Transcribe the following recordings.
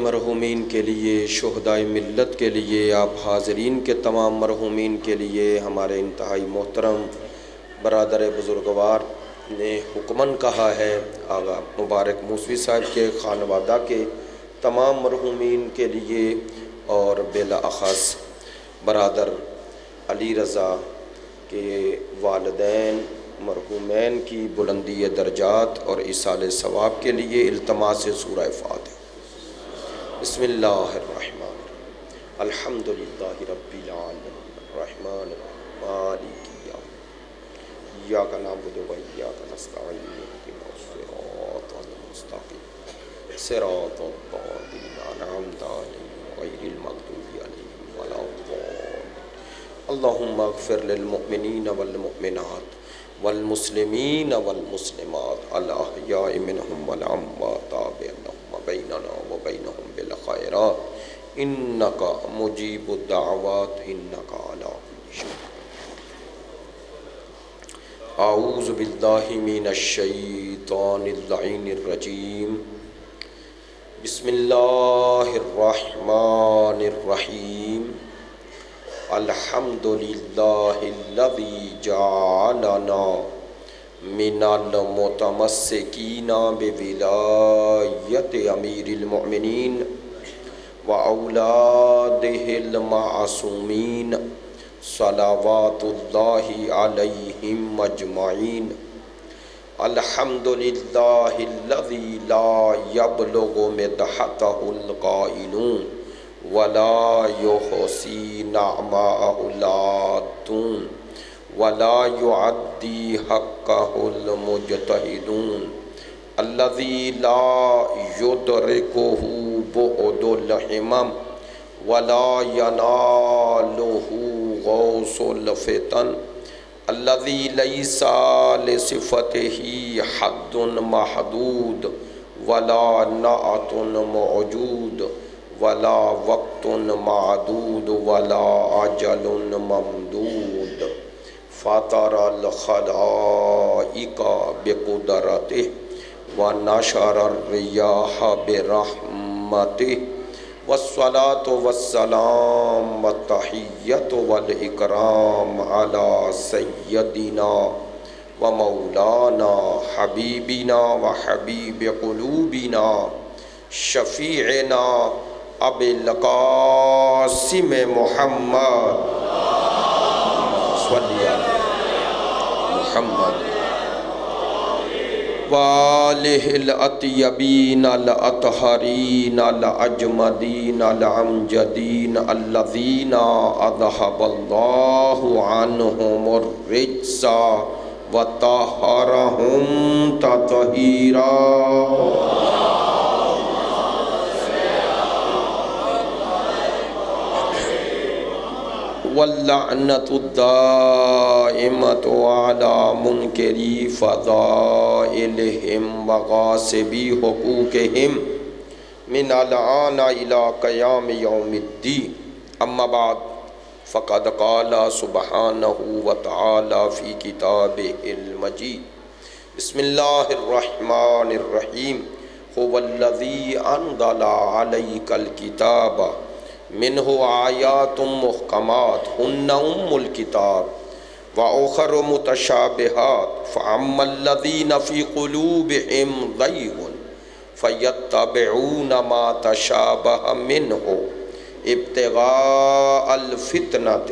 مرحومین کے لیے، شہدائے ملت کے لیے، آپ حاضرین کے تمام مرحومین کے لیے ہمارے انتہائی محترم برادر بزرگوار نے حکماً کہا ہے، آغا مبارک موسوی صاحب کے خانوادہ کے تمام مرحومین کے لیے اور بالاخص برادر علی رضا کے والدین مرحومین کی بلندی درجات اور ایصال ثواب کے لیے التماس سورہ فاتحہ۔ بسم اللہ الرحمن الرحیم، الحمدللہ رب العالمین الرحمن الرحیم مالک یوم الدین، ایاک نعبد و ایاک نستعین اہدنا الصراط المستقیم صراط الذین انعمت علیہم غیر المغضوب علیہم ولا الضالین۔ اللہم اغفر للمؤمنین والمؤمنات والمسلمین والمسلمات الاحیاء منہم والاموات، تابع اللہم بیننا وبینہم بالخیرات انکا مجیب الدعوات انکا علی کل شیء۔ اعوذ باللہ من الشیطان اللعین الرجیم، بسم اللہ الرحمن الرحیم، الحمدللہ الذی جعلنا من المتمسکین بولایت امیر المؤمنین واولادہ المعصومین صلوات اللہ علیہم اجمعین۔ الحمدللہ الذی لا یبلغ مدحتہ القائلون ولا یحصی نعماءہ العادون ولا یعدی حقہ المجتہدون۔ الذی لا یدرکہ بعد الہمم ولا ینالہ غوث الفتن۔ الذی لیس لصفتہ حد محدود ولا نعت موجود ولا وقت معدود ولا اجل ممدود۔ فاطر الخلائق بقدرتہ ونشر الریاح برحمتہ، والصلاة والسلام والتحیۃ والاکرام علی سیدنا ومولانا حبیبنا وحبیب قلوبنا شفیعنا ابی القاسم محمد صلی محمد وآلہ الاطیبین الاطہرین الاجمدین الامجدین الذین اذہب اللہ عنہم الرجس وطہرہم تطہیرا۔ واللعنۃ الدائمۃ علی منکری فضائلہم وغاصبی حقوقہم من الآن الی قیام یوم الدین۔ اما بعد فقد قال سبحانہ وتعالی فی کتابہ المجید، بسم اللہ الرحمن الرحیم، هو الذی انزل علیک الکتاب منہ آیات محکمات ہن ام الکتاب وآخر متشابہات فاما الذین فی قلوبہم زیغ فیتبعون ما تشابہ منہ ابتغاء الفتنۃ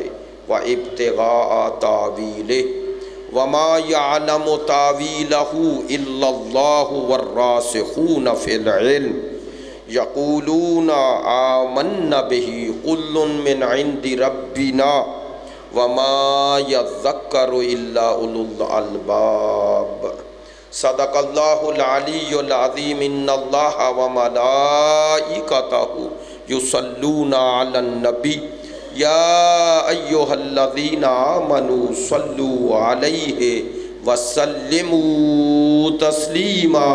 وابتغاء تاویلہ وما یعلم تاویلہ الا اللہ والراسخون فی العلم یقولون آمنا به کل من عند ربنا وما یذکر الا اولو الالباب۔ صدق اللہ العلی العظیم، ان اللہ وملائکتہ یصلون علی النبی یا ایہا الذین آمنوا صلوا علیہ وسلموا تسلیما۔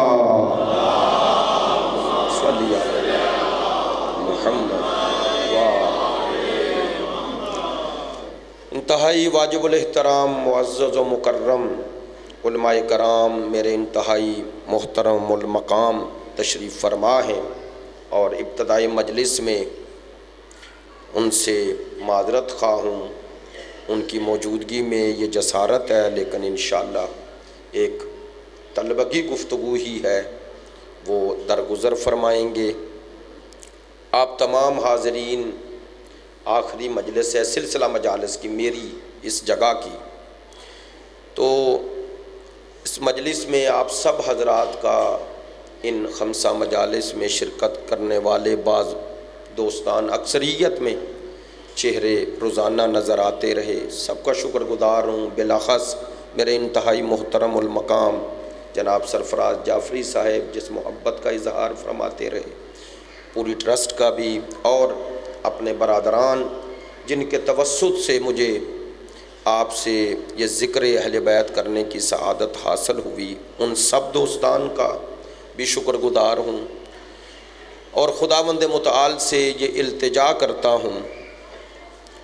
انتہائی واجب الاحترام معزز و مکرم علماء کرام، میرے انتہائی محترم المقام تشریف فرما ہیں، اور ابتدائی مجلس میں ان سے معذرت خواہ ہوں، ان کی موجودگی میں یہ جسارت ہے، لیکن انشاءاللہ ایک طلبگی گفتگو ہی ہے، وہ درگزر فرمائیں گے۔ آپ تمام حاضرین، آخری مجلس ہے سلسلہ مجالس کی میری اس جگہ کی، تو اس مجلس میں آپ سب حضرات کا ان 5 مجالس میں شرکت کرنے والے بعض دوستان اکثریت میں چہرے روزانہ نظر آتے رہے، سب کا شکر گزار ہوں۔ بالاخص میرے انتہائی محترم المقام جناب سرفراز جعفری صاحب جس محبت کا اظہار فرماتے رہے، پوری ٹرسٹ کا بھی، اور اپنے برادران جن کے توسط سے مجھے آپ سے یہ ذکر اہل بیت کرنے کی سعادت حاصل ہوئی، ان سب دوستان کا بھی شکر گزار ہوں، اور خداوند متعال سے یہ التجا کرتا ہوں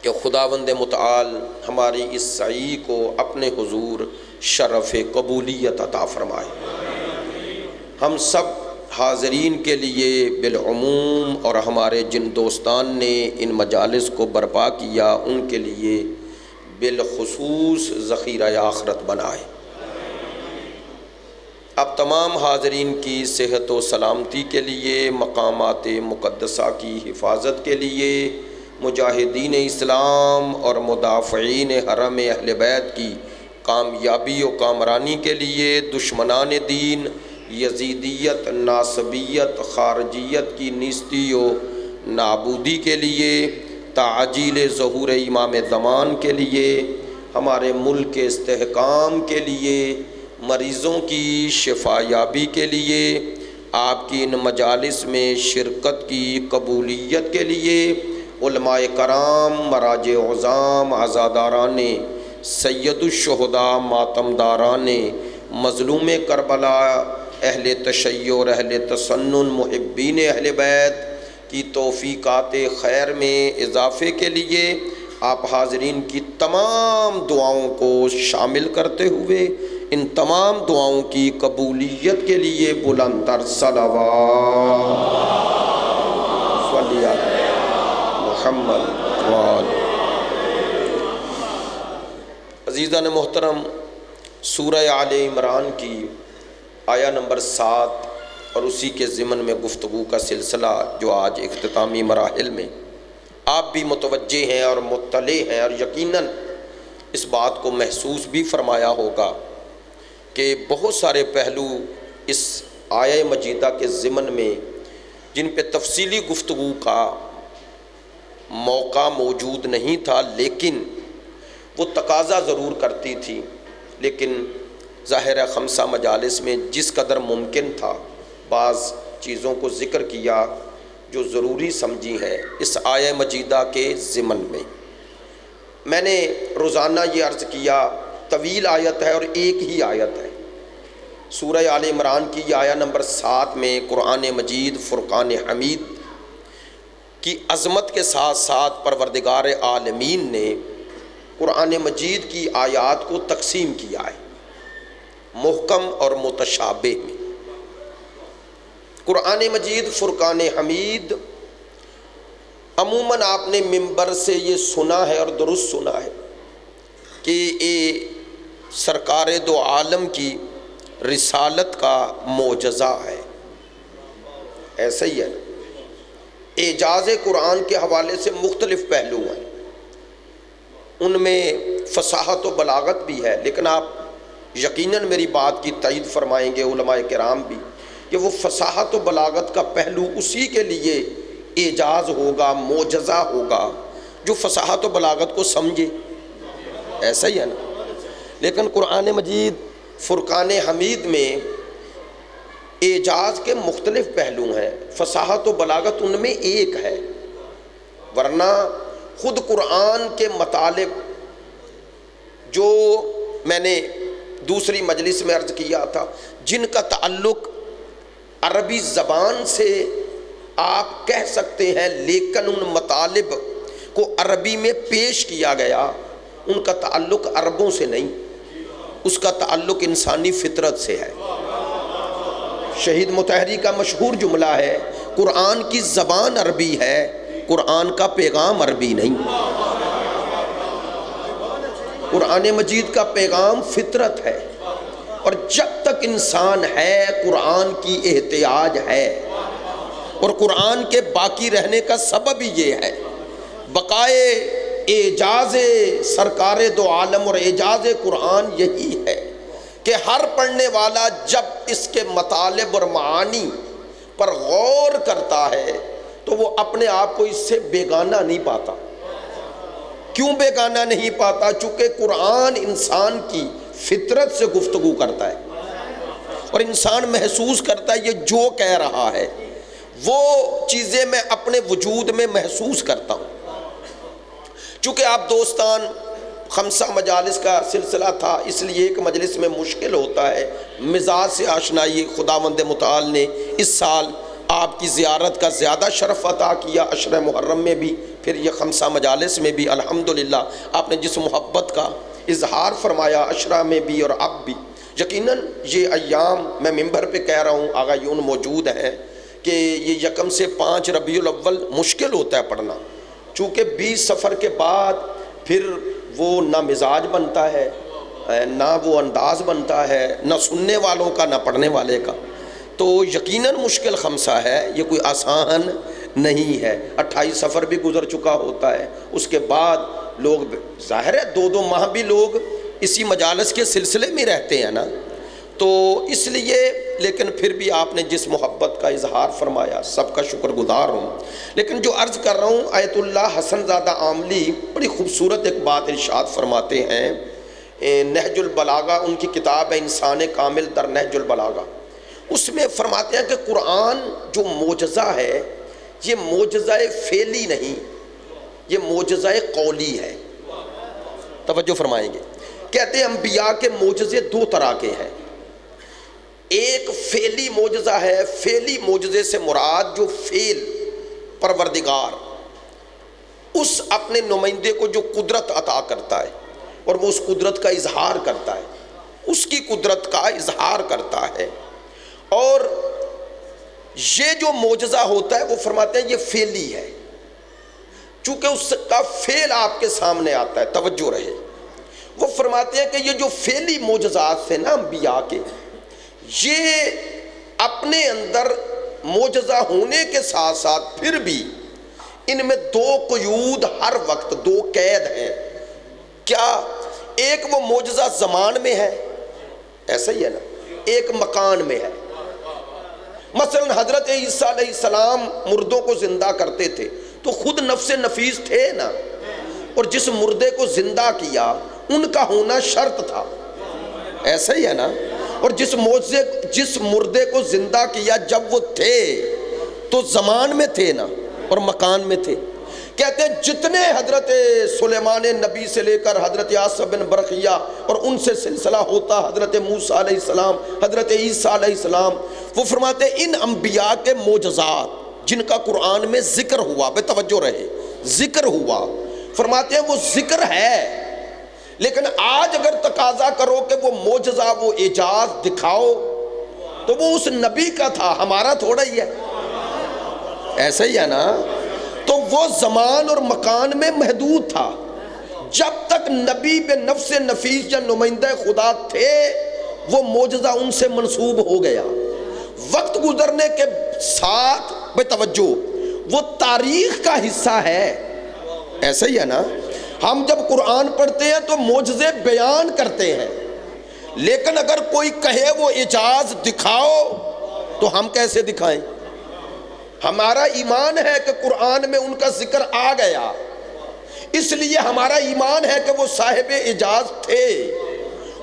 کہ خداوند متعال ہماری اس سعی کو اپنے حضور شرف قبولیت عطا فرمائے۔ ہم سب حاضرین کے لیے بالعموم اور ہمارے جن دوستان نے ان مجالس کو برپا کیا ان کے لیے بالخصوص ذخیرہ آخرت بنائے۔ اب تمام حاضرین کی صحت و سلامتی کے لیے، مقامات مقدسہ کی حفاظت کے لیے، مجاہدین اسلام اور مدافعین حرم اہل بیت کی کامیابی و کامرانی کے لیے، دشمنان دین یزیدیت، ناصبیت، خارجیت کی نیستی و نابودی کے لیے، تعجیل ظہور امام زمان کے لیے، ہمارے ملک کے استحکام کے لیے، مریضوں کی شفا یابی کے لیے، آپ کی ان مجالس میں شرکت کی قبولیت کے لیے، علماء کرام، مراجع عظام، عزاداران سید الشہداء، ماتمداران مظلوم کربلا، اہل تشیع اور اہل تسنن، محبین اہل بیت کی توفیقات خیر میں اضافے کے لیے، آپ حاضرین کی تمام دعاؤں کو شامل کرتے ہوئے ان تمام دعاؤں کی قبولیت کے لیے بلند تر صلوات صلی علی محمد وآل۔ عزیزان محترم، سورہ آل عمران کی آیہ نمبر 7 اور اسی کے ضمن میں گفتگو کا سلسلہ جو آج اختتامی مراحل میں، آپ بھی متوجہ ہیں اور مطلع ہیں، اور یقیناً اس بات کو محسوس بھی فرمایا ہوگا کہ بہت سارے پہلو اس آیہ مجیدہ کے ضمن میں جن پہ تفصیلی گفتگو کا موقع موجود نہیں تھا، لیکن وہ تقاضا ضرور کرتی تھی، لیکن ظاہر ہے 5 مجالس میں جس قدر ممکن تھا بعض چیزوں کو ذکر کیا جو ضروری سمجھی ہیں اس آیہ مجیدہ کے ضمن میں۔ میں نے روزانہ یہ عرض کیا، طویل آیت ہے اور ایک ہی آیت ہے۔ سورہ آل عمران کی یہ آیہ نمبر 7 میں قرآن مجید فرقان حمید کی عظمت کے ساتھ ساتھ پروردگار عالمین نے قرآن مجید کی آیات کو تقسیم کیا ہے محکم اور متشابہ میں۔ قرآن مجید فرقان حمید عموماً آپ نے منبر سے یہ سنا ہے اور درست سنا ہے کہ یہ سرکار دو عالم کی رسالت کا معجزہ ہے، ایسا ہی ہے۔ اعجاز قرآن کے حوالے سے مختلف پہلو ہیں، ان میں فصاحت و بلاغت بھی ہے، لیکن آپ یقیناً میری بات کی تائید فرمائیں گے علماء کرام بھی کہ وہ فصاحت و بلاغت کا پہلو اسی کے لیے اعجاز ہوگا، معجزہ ہوگا جو فصاحت و بلاغت کو سمجھے، ایسا ہی ہے نا۔ لیکن قرآن مجید فرقان حمید میں اعجاز کے مختلف پہلو ہیں، فصاحت و بلاغت ان میں ایک ہے، ورنہ خود قرآن کے مطالب جو میں نے دوسری مجلس میں عرض کیا تھا جن کا تعلق عربی زبان سے آپ کہہ سکتے ہیں، لیکن ان مطالب کو عربی میں پیش کیا گیا، ان کا تعلق عربوں سے نہیں، اس کا تعلق انسانی فطرت سے ہے۔ شہید مطہری کا مشہور جملہ ہے، قرآن کی زبان عربی ہے، قرآن کا پیغام عربی نہیں۔ قرآن مجید کا پیغام فطرت ہے، اور جب تک انسان ہے قرآن کی احتیاج ہے، اور قرآن کے باقی رہنے کا سبب ہی یہ ہے، بقائے اعجاز سرکار دو عالم اور اعجاز قرآن یہی ہے کہ ہر پڑھنے والا جب اس کے مطالب اور معانی پر غور کرتا ہے تو وہ اپنے آپ کو اس سے بیگانہ نہیں پاتا۔ کیوں بیگانہ نہیں پاتا؟ چونکہ قرآن انسان کی فطرت سے گفتگو کرتا ہے، اور انسان محسوس کرتا ہے یہ جو کہہ رہا ہے وہ چیزیں میں اپنے وجود میں محسوس کرتا ہوں۔ چونکہ آپ دوستان خمسہ مجالس کا سلسلہ تھا، اس لیے ایک مجلس میں مشکل ہوتا ہے مزاج سے آشنائی۔ خداوند متعال نے اس سال آپ کی زیارت کا زیادہ شرف عطا کیا، عشر محرم میں بھی، پھر یہ خمسہ مجالس میں بھی الحمدللہ آپ نے جس محبت کا اظہار فرمایا عشرہ میں بھی اور اب بھی۔ یقیناً یہ ایام میں ممبر پہ کہہ رہا ہوں، آغا یون موجود ہیں، کہ یہ 1 سے 5 ربیع الاول مشکل ہوتا ہے پڑھنا، چونکہ 20 سفر کے بعد پھر وہ نہ مزاج بنتا ہے، نہ وہ انداز بنتا ہے، نہ سننے والوں کا نہ پڑھنے والے کا۔ تو یقیناً مشکل خمسہ ہے، یہ کوئی آسان نہیں ہے۔ 28 سفر بھی گزر چکا ہوتا ہے، اس کے بعد لوگ ظاہر ہے 2 ماہ بھی لوگ اسی مجالس کے سلسلے میں رہتے ہیں نا، تو اس لیے، لیکن پھر بھی آپ نے جس محبت کا اظہار فرمایا سب کا شکر گزار ہوں۔ لیکن جو عرض کر رہا ہوں، آیت اللہ حسن زادہ عاملی بڑی خوبصورت ایک بات ارشاد فرماتے ہیں، نہج البلاغہ ان کی کتاب ہے انسان کامل در نہج البلاغہ، اس میں فرماتے ہیں کہ قرآن جو معجزہ ہے یہ معجزہ فعلی نہیں، یہ معجزہ قولی ہے۔ توجہ فرمائیں گے، کہتے ہیں انبیاء کے معجزے 2 طرح کے ہیں، ایک فعلی معجزہ ہے، فعلی معجزے سے مراد جو فعل پروردگار اس اپنے نمائندے کو جو قدرت عطا کرتا ہے اور وہ اس قدرت کا اظہار کرتا ہے، اس کی قدرت کا اظہار کرتا ہے، اور یہ جو معجزہ ہوتا ہے وہ فرماتے ہیں یہ فعلی ہے، چونکہ اس کا فعل آپ کے سامنے آتا ہے۔ توجہ رہے، وہ فرماتے ہیں کہ یہ جو فعلی معجزات تھے نا انبیاء کے، یہ اپنے اندر معجزہ ہونے کے ساتھ ساتھ پھر بھی ان میں 2 قیود ہر وقت، 2 قید ہیں۔ کیا؟ ایک وہ معجزہ زمان میں ہے، ایسا ہی ہے نا، ایک مکان میں ہے۔ مثلا حضرت عیسیٰ علیہ السلام مردوں کو زندہ کرتے تھے تو خود نفس نفیس تھے نا، اور جس مردے کو زندہ کیا ان کا ہونا شرط تھا، ایسا ہی ہے نا، اور جس مردے کو زندہ کیا جب وہ تھے تو زمان میں تھے نا اور مکان میں تھے۔ کہتے ہیں جتنے حضرت سلیمان نبی سے لے کر حضرت یاسب بن برقیہ اور ان سے سلسلہ ہوتا حضرت موسیٰ علیہ السلام، حضرت عیسیٰ علیہ السلام، وہ فرماتے ہیں ان انبیاء کے معجزات جن کا قرآن میں ذکر ہوا، بے توجہ رہے، ذکر ہوا، فرماتے ہیں وہ ذکر ہے، لیکن آج اگر تقاضا کرو کہ وہ معجزہ، وہ اعجاز دکھاؤ تو وہ اس نبی کا تھا، ہمارا تھوڑا ہی ہے، ایسا ہی ہے نا۔ تو وہ زمان اور مکان میں محدود تھا، جب تک نبی بے نفس نفیس یا نمائندہ خدا تھے وہ معجزہ ان سے منسوب ہو گیا۔ وقت گزرنے کے ساتھ بے توجہ وہ تاریخ کا حصہ ہے، ایسا ہی ہے نا۔ ہم جب قرآن پڑھتے ہیں تو معجزے بیان کرتے ہیں، لیکن اگر کوئی کہے وہ اعجاز دکھاؤ تو ہم کیسے دکھائیں؟ ہمارا ایمان ہے کہ قرآن میں ان کا ذکر آ گیا، اس لیے ہمارا ایمان ہے کہ وہ صاحب اعجاز تھے،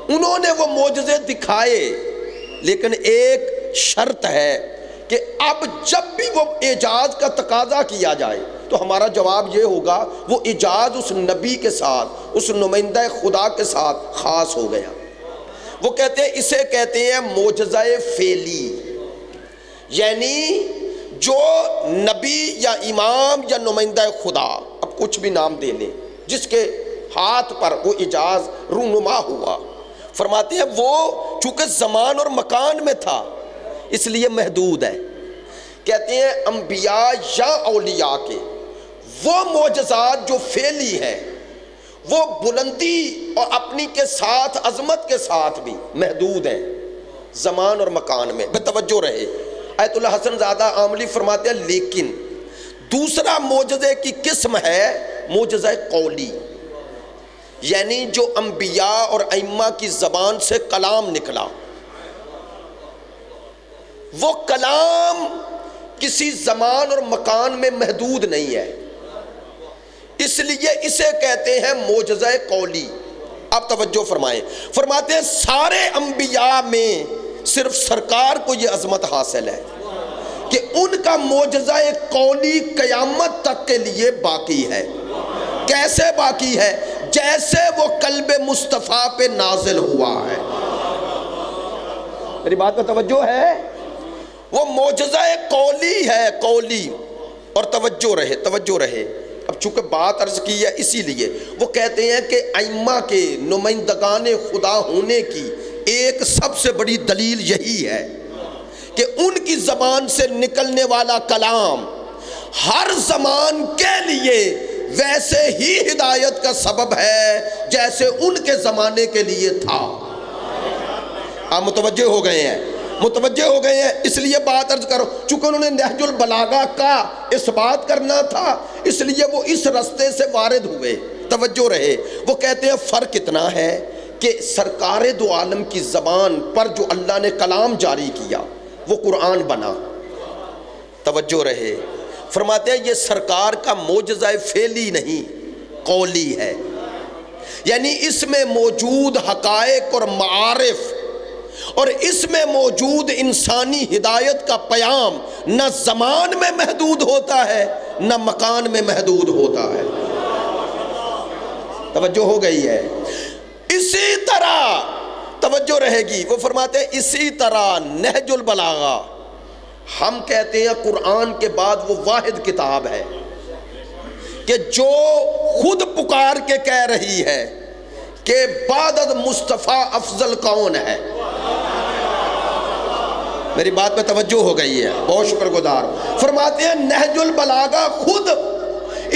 انہوں نے وہ معجزے دکھائے، لیکن ایک شرط ہے کہ اب جب بھی وہ اعجاز کا تقاضا کیا جائے تو ہمارا جواب یہ ہوگا وہ اعجاز اس نبی کے ساتھ، اس نمائندہ خدا کے ساتھ خاص ہو گیا۔ وہ کہتے ہیں، اسے کہتے ہیں معجزہ فعلی، یعنی جو نبی یا امام یا نمائندہ خدا، اب کچھ بھی نام دے لیں، جس کے ہاتھ پر وہ اعجاز رونما ہوا، فرماتے ہیں وہ چونکہ زمان اور مکان میں تھا اس لیے محدود ہے۔ کہتے ہیں انبیاء یا اولیاء کے وہ معجزات جو فعلی ہیں وہ بلندی اور اپنی کے ساتھ عظمت کے ساتھ بھی محدود ہیں زمان اور مکان میں. بتوجہ رہے آیت اللہ حسن زادہ عاملی فرماتے ہیں لیکن دوسرا معجزے کی قسم ہے معجزہ قولی، یعنی جو انبیاء اور ائمہ کی زبان سے کلام نکلا، وہ کلام کسی زمان اور مکان میں محدود نہیں ہے، اس لیے اسے کہتے ہیں معجزہ قولی. آپ توجہ فرمائیں، فرماتے ہیں سارے انبیاء میں صرف سرکار کو یہ عظمت حاصل ہے کہ ان کا معجزہ قولی قیامت تک کے لیے باقی ہے. کیسے باقی ہے؟ جیسے وہ قلب مصطفیٰ پہ نازل ہوا ہے. میری بات پہ توجہ ہے؟ وہ معجزہ قولی ہے، قولی. اور توجہ رہے اب چونکہ بات عرض کی ہے اسی لیے وہ کہتے ہیں کہ ائمہ کے نمائندگان خدا ہونے کی ایک سب سے بڑی دلیل یہی ہے کہ ان کی زبان سے نکلنے والا کلام ہر زمان کے لیے ویسے ہی ہدایت کا سبب ہے جیسے ان کے زمانے کے لیے تھا. آپ متوجہ ہو گئے ہیں؟ اس لیے بات عرض کرو، چونکہ انہوں نے نہج البلاغہ کا اس بات کرنا تھا اس لیے وہ اس رستے سے وارد ہوئے. توجہ رہے، وہ کہتے ہیں فرق اتنا ہے کہ سرکار دو عالم کی زبان پر جو اللہ نے کلام جاری کیا وہ قرآن بنا. توجہ رہے، فرماتے ہیں یہ سرکار کا معجزہ فعلی نہیں قولی ہے، یعنی اس میں موجود حقائق اور معارف اور اس میں موجود انسانی ہدایت کا پیام نہ زمان میں محدود ہوتا ہے نہ مکان میں محدود ہوتا ہے. توجہ ہو گئی ہے؟ اسی طرح توجہ رہے گی، وہ فرماتے ہیں اسی طرح نہج البلاغہ ہم کہتے ہیں قرآن کے بعد وہ واحد کتاب ہے کہ جو خود پکار کے کہہ رہی ہے کہ بعد مصطفیٰ افضل کون ہے. میری بات پہ توجہ ہو گئی ہے، بہت شکر گزار. فرماتے ہیں نہج البلاغہ خود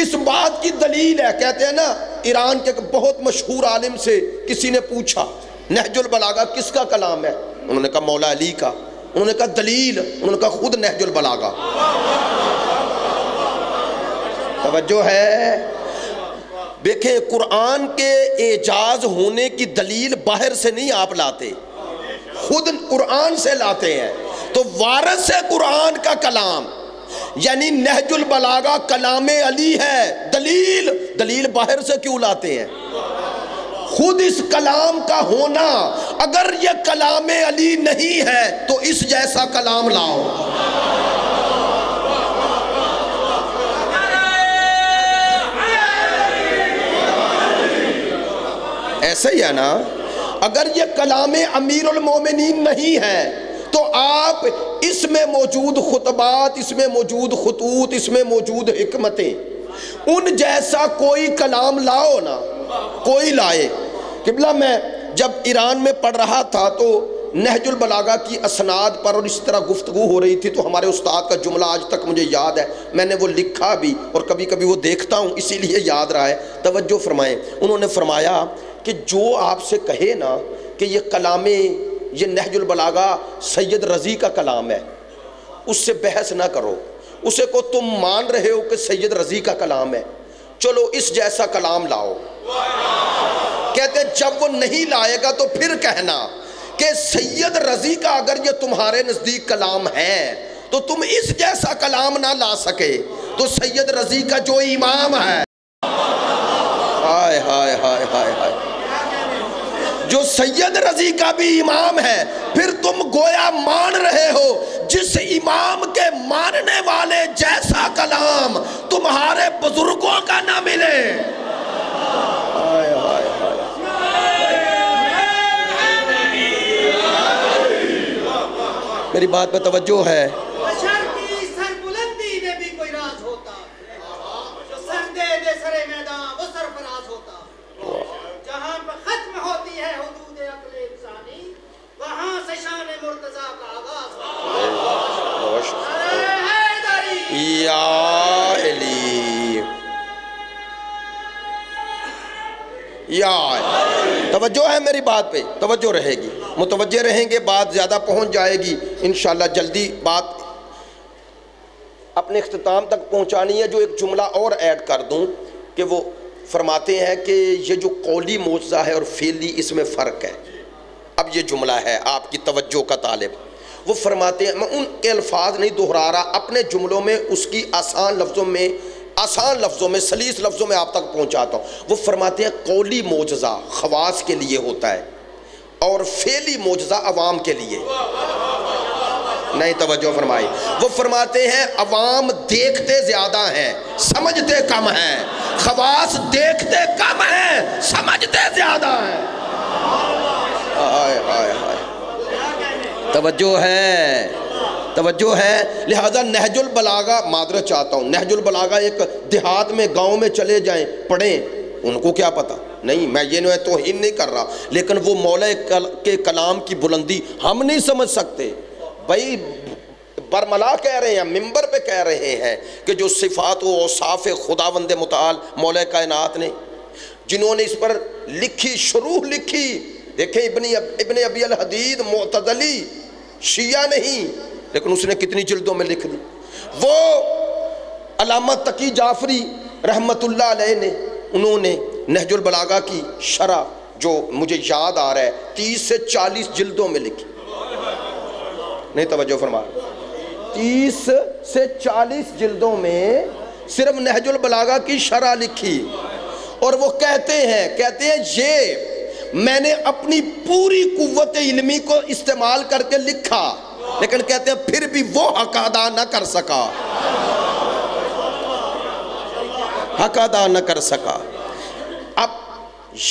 اس بات کی دلیل ہے. کہتے ہیں نا ایران کے بہت مشہور عالم سے کسی نے پوچھا نہج البلاغہ کس کا کلام ہے؟ انہوں نے کہا مولا علی کا. انہوں نے کہا دلیل؟ انہوں نے کہا خود نہج البلاغہ. توجہ ہے؟ دیکھیں قرآن کے اعجاز ہونے کی دلیل باہر سے نہیں آپ لاتے، خود قرآن سے لاتے ہیں. تو وارث ہے قرآن کا کلام، یعنی نہج البلاغہ کلام علی ہے. دلیل باہر سے کیوں لاتے ہیں؟ خود اس کلام کا ہونا. اگر یہ کلام علی نہیں ہے تو اس جیسا کلام لاؤ. ایسا ہی ہے نا، اگر یہ کلام امیر المومنین نہیں ہے تو آپ اس میں موجود خطبات، اس میں موجود خطوط، اس میں موجود حکمتیں ان جیسا کوئی کلام لاؤ نا، کوئی لائے. قبلہ میں جب ایران میں پڑھ رہا تھا تو نہج البلاغہ کی اسناد پر اور اس طرح گفتگو ہو رہی تھی تو ہمارے استاد کا جملہ آج تک مجھے یاد ہے، میں نے وہ لکھا بھی اور کبھی کبھی وہ دیکھتا ہوں اسی لیے یاد رہا ہے. توجہ فرمائیں، انہوں نے فرمایا کہ جو آپ سے کہے نا کہ یہ کلام، یہ نہج البلاغہ سید رضی کا کلام ہے، اس سے بحث نہ کرو. اسے کو تم مان رہے ہو کہ سید رضی کا کلام ہے، چلو اس جیسا کلام لاؤ. کہتے جب وہ نہیں لائے گا تو پھر کہنا کہ سید رضی کا اگر یہ تمہارے نزدیک کلام ہے تو تم اس جیسا کلام نہ لا سکے تو سید رضی کا جو امام ہے، ہائے ہائے ہائے ہائے ہائے، جو سید رضی کا بھی امام ہے، پھر تم گویا مان رہے ہو جس امام کے ماننے والے جیسا کلام تمہارے بزرگوں کا نہ ملے. میری بات پہ توجہ ہے؟ بشر کی سر بلندی میں بھی کوئی راز ہوتا، جو سر دے دے سر میدان وہ سرفراز ہوتا. جہاں پر ختم ہوتی ہے حدود عقل انسانی وہاں سے شان مرتضیٰ کا آغاز ہوتا. یا توجہ ہے میری بات پہ؟ توجہ رہے گی، متوجہ رہیں گے، بات زیادہ پہنچ جائے گی انشاءاللہ۔ جلدی بات اپنے اختتام تک پہنچانی ہے۔ جو ایک جملہ اور ایڈ کر دوں کہ وہ فرماتے ہیں کہ یہ جو قولی معجزہ ہے اور فعلی، اس میں فرق ہے۔ اب یہ جملہ ہے آپ کی توجہ کا طالب، وہ فرماتے ہیں، میں ان کے الفاظ نہیں دہرا رہا، اپنے جملوں میں اس کی آسان لفظوں میں سلیس لفظوں میں آپ تک پہنچاتا ہوں۔ وہ فرماتے ہیں قولی معجزہ خواص کے لیے ہوتا ہے اور فعلی معجزہ عوام کے لیے۔ نہیں توجہ فرمائی۔ وہ فرماتے ہیں عوام دیکھتے زیادہ ہیں، سمجھتے کم ہیں، خواص دیکھتے کم ہیں، سمجھتے زیادہ ہیں۔ توجہ ہے۔ لہذا نہج البلاغہ، معذرت چاہتا ہوں، نہج البلاغہ ایک دیہات میں گاؤں میں چلے جائیں پڑھیں، ان کو کیا پتا؟ نہیں، میں یہ توہین نہیں کر رہا، لیکن وہ مولا کے کلام کی بلندی ہم نہیں سمجھ سکتے بھائی۔ برملا کہہ رہے ہیں، ممبر پہ کہہ رہے ہیں کہ جو صفات و اوصاف خداوند متعال مولا کائنات نے، جنہوں نے اس پر لکھی، شروح لکھی، دیکھیں ابن ابی الحدید معتزلی شیعہ نہیں، لیکن اس نے کتنی جلدوں میں لکھ دی۔ وہ علامہ تقی جعفری رحمت اللہ علیہ نے، انہوں نے نہج البلاغہ کی شرح جو مجھے یاد آ رہا ہے 30 سے 40 جلدوں میں لکھی۔ نہیں توجہ فرما، 30 سے 40 جلدوں میں صرف نہج البلاغہ کی شرح لکھی، اور وہ کہتے ہیں یہ میں نے اپنی پوری قوت علمی کو استعمال کر کے لکھا، لیکن کہتے ہیں پھر بھی وہ حق ادا نہ کر سکا، حق ادا نہ کر سکا۔ اب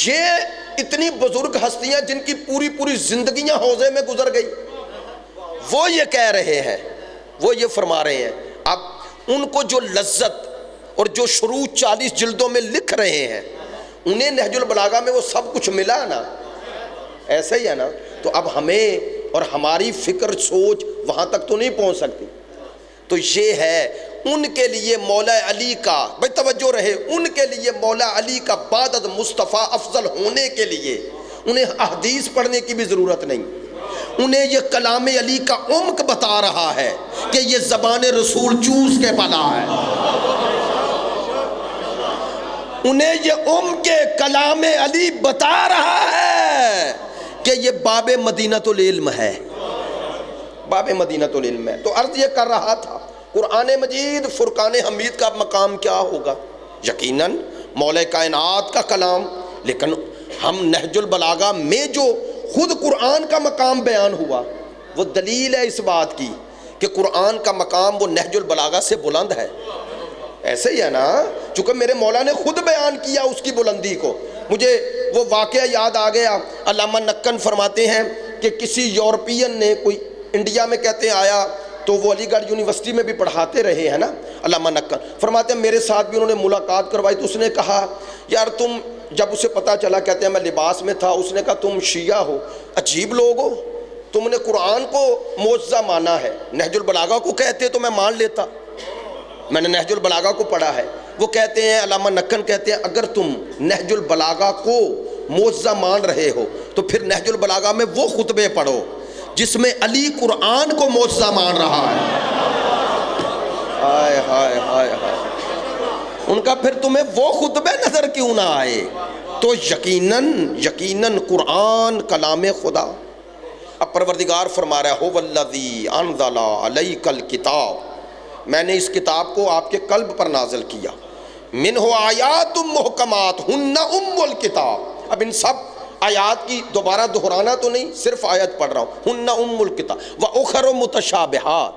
یہ اتنی بزرگ ہستیاں جن کی پوری زندگیاں حوضے میں گزر گئی، وہ یہ کہہ رہے ہیں، وہ یہ فرما رہے ہیں۔ اب ان کو جو لذت اور جو شروع 40 جلدوں میں لکھ رہے ہیں، انہیں نہج البلاغہ میں وہ سب کچھ ملا نا، ایسا ہی ہے نا۔ تو اب ہمیں اور ہماری فکر سوچ وہاں تک تو نہیں پہنچ سکتی۔ تو یہ ہے ان کے لیے مولا علی کا، بھائی توجہ رہے، ان کے لیے مولا علی کا بعد از مصطفیٰ افضل ہونے کے لیے انہیں احادیث پڑھنے کی بھی ضرورت نہیں، انہیں یہ کلام علی کا عمق بتا رہا ہے کہ یہ زبان رسول چوس کے پلا ہے، انہیں یہ عمق کلام علی بتا رہا ہے کہ یہ باب مدینۃ العلم ہے، باب مدینۃ العلم ہے۔ تو عرض یہ کر رہا تھا، قرآن مجید فرقان حمید کا مقام کیا ہوگا؟ یقیناً مولا کائنات کا کلام، لیکن ہم نہج البلاغہ میں جو خود قرآن کا مقام بیان ہوا، وہ دلیل ہے اس بات کی کہ قرآن کا مقام وہ نہج البلاغہ سے بلند ہے۔ ایسے ہی ہے نا، چونکہ میرے مولا نے خود بیان کیا اس کی بلندی کو۔ مجھے وہ واقعہ یاد آ گیا، علامہ نکن فرماتے ہیں کہ کسی یورپین نے، کوئی انڈیا میں کہتے ہیں آیا، تو وہ علی گڑھ یونیورسٹی میں بھی پڑھاتے رہے ہیں نا، علامہ نکن فرماتے ہیں میرے ساتھ بھی انہوں نے ملاقات کروائی، تو اس نے کہا یار تم، جب اسے پتہ چلا، کہتے ہیں میں لباس میں تھا، اس نے کہا تم شیعہ ہو، عجیب لوگ ہو، تم نے قرآن کو معجزہ مانا ہے، نہج البلاغہ کو کہتے تو میں مان لیتا، میں نے نہج البلاغہ کو پڑھا ہے۔ وہ کہتے ہیں، علامہ نکن کہتے ہیں اگر تم نہج البلاغہ کو معجزہ مان رہے ہو تو پھر نہج البلاغہ میں وہ خطبے پڑھو جس میں علی قرآن کو معجزہ مان رہا ہے۔ ہائے ہائے ہائے ہائے، ان کا پھر تمہیں وہ خطبے نظر کیوں نہ آئے؟ تو یقیناً قرآن کلام خدا۔ اب پروردگار فرما رہا ہے هو الذی انزل علیک الکتاب، میں نے اس کتاب کو آپ کے قلب پر نازل کیا، منہ آیات محکمات ہن ام الکتاب۔ اب ان سب آیات کی دوبارہ دہرانا تو نہیں، صرف آیت پڑھ رہا ہوں، ہن ام الکتاب وَأُخَرُ مُتَشَابِهَاتٌ۔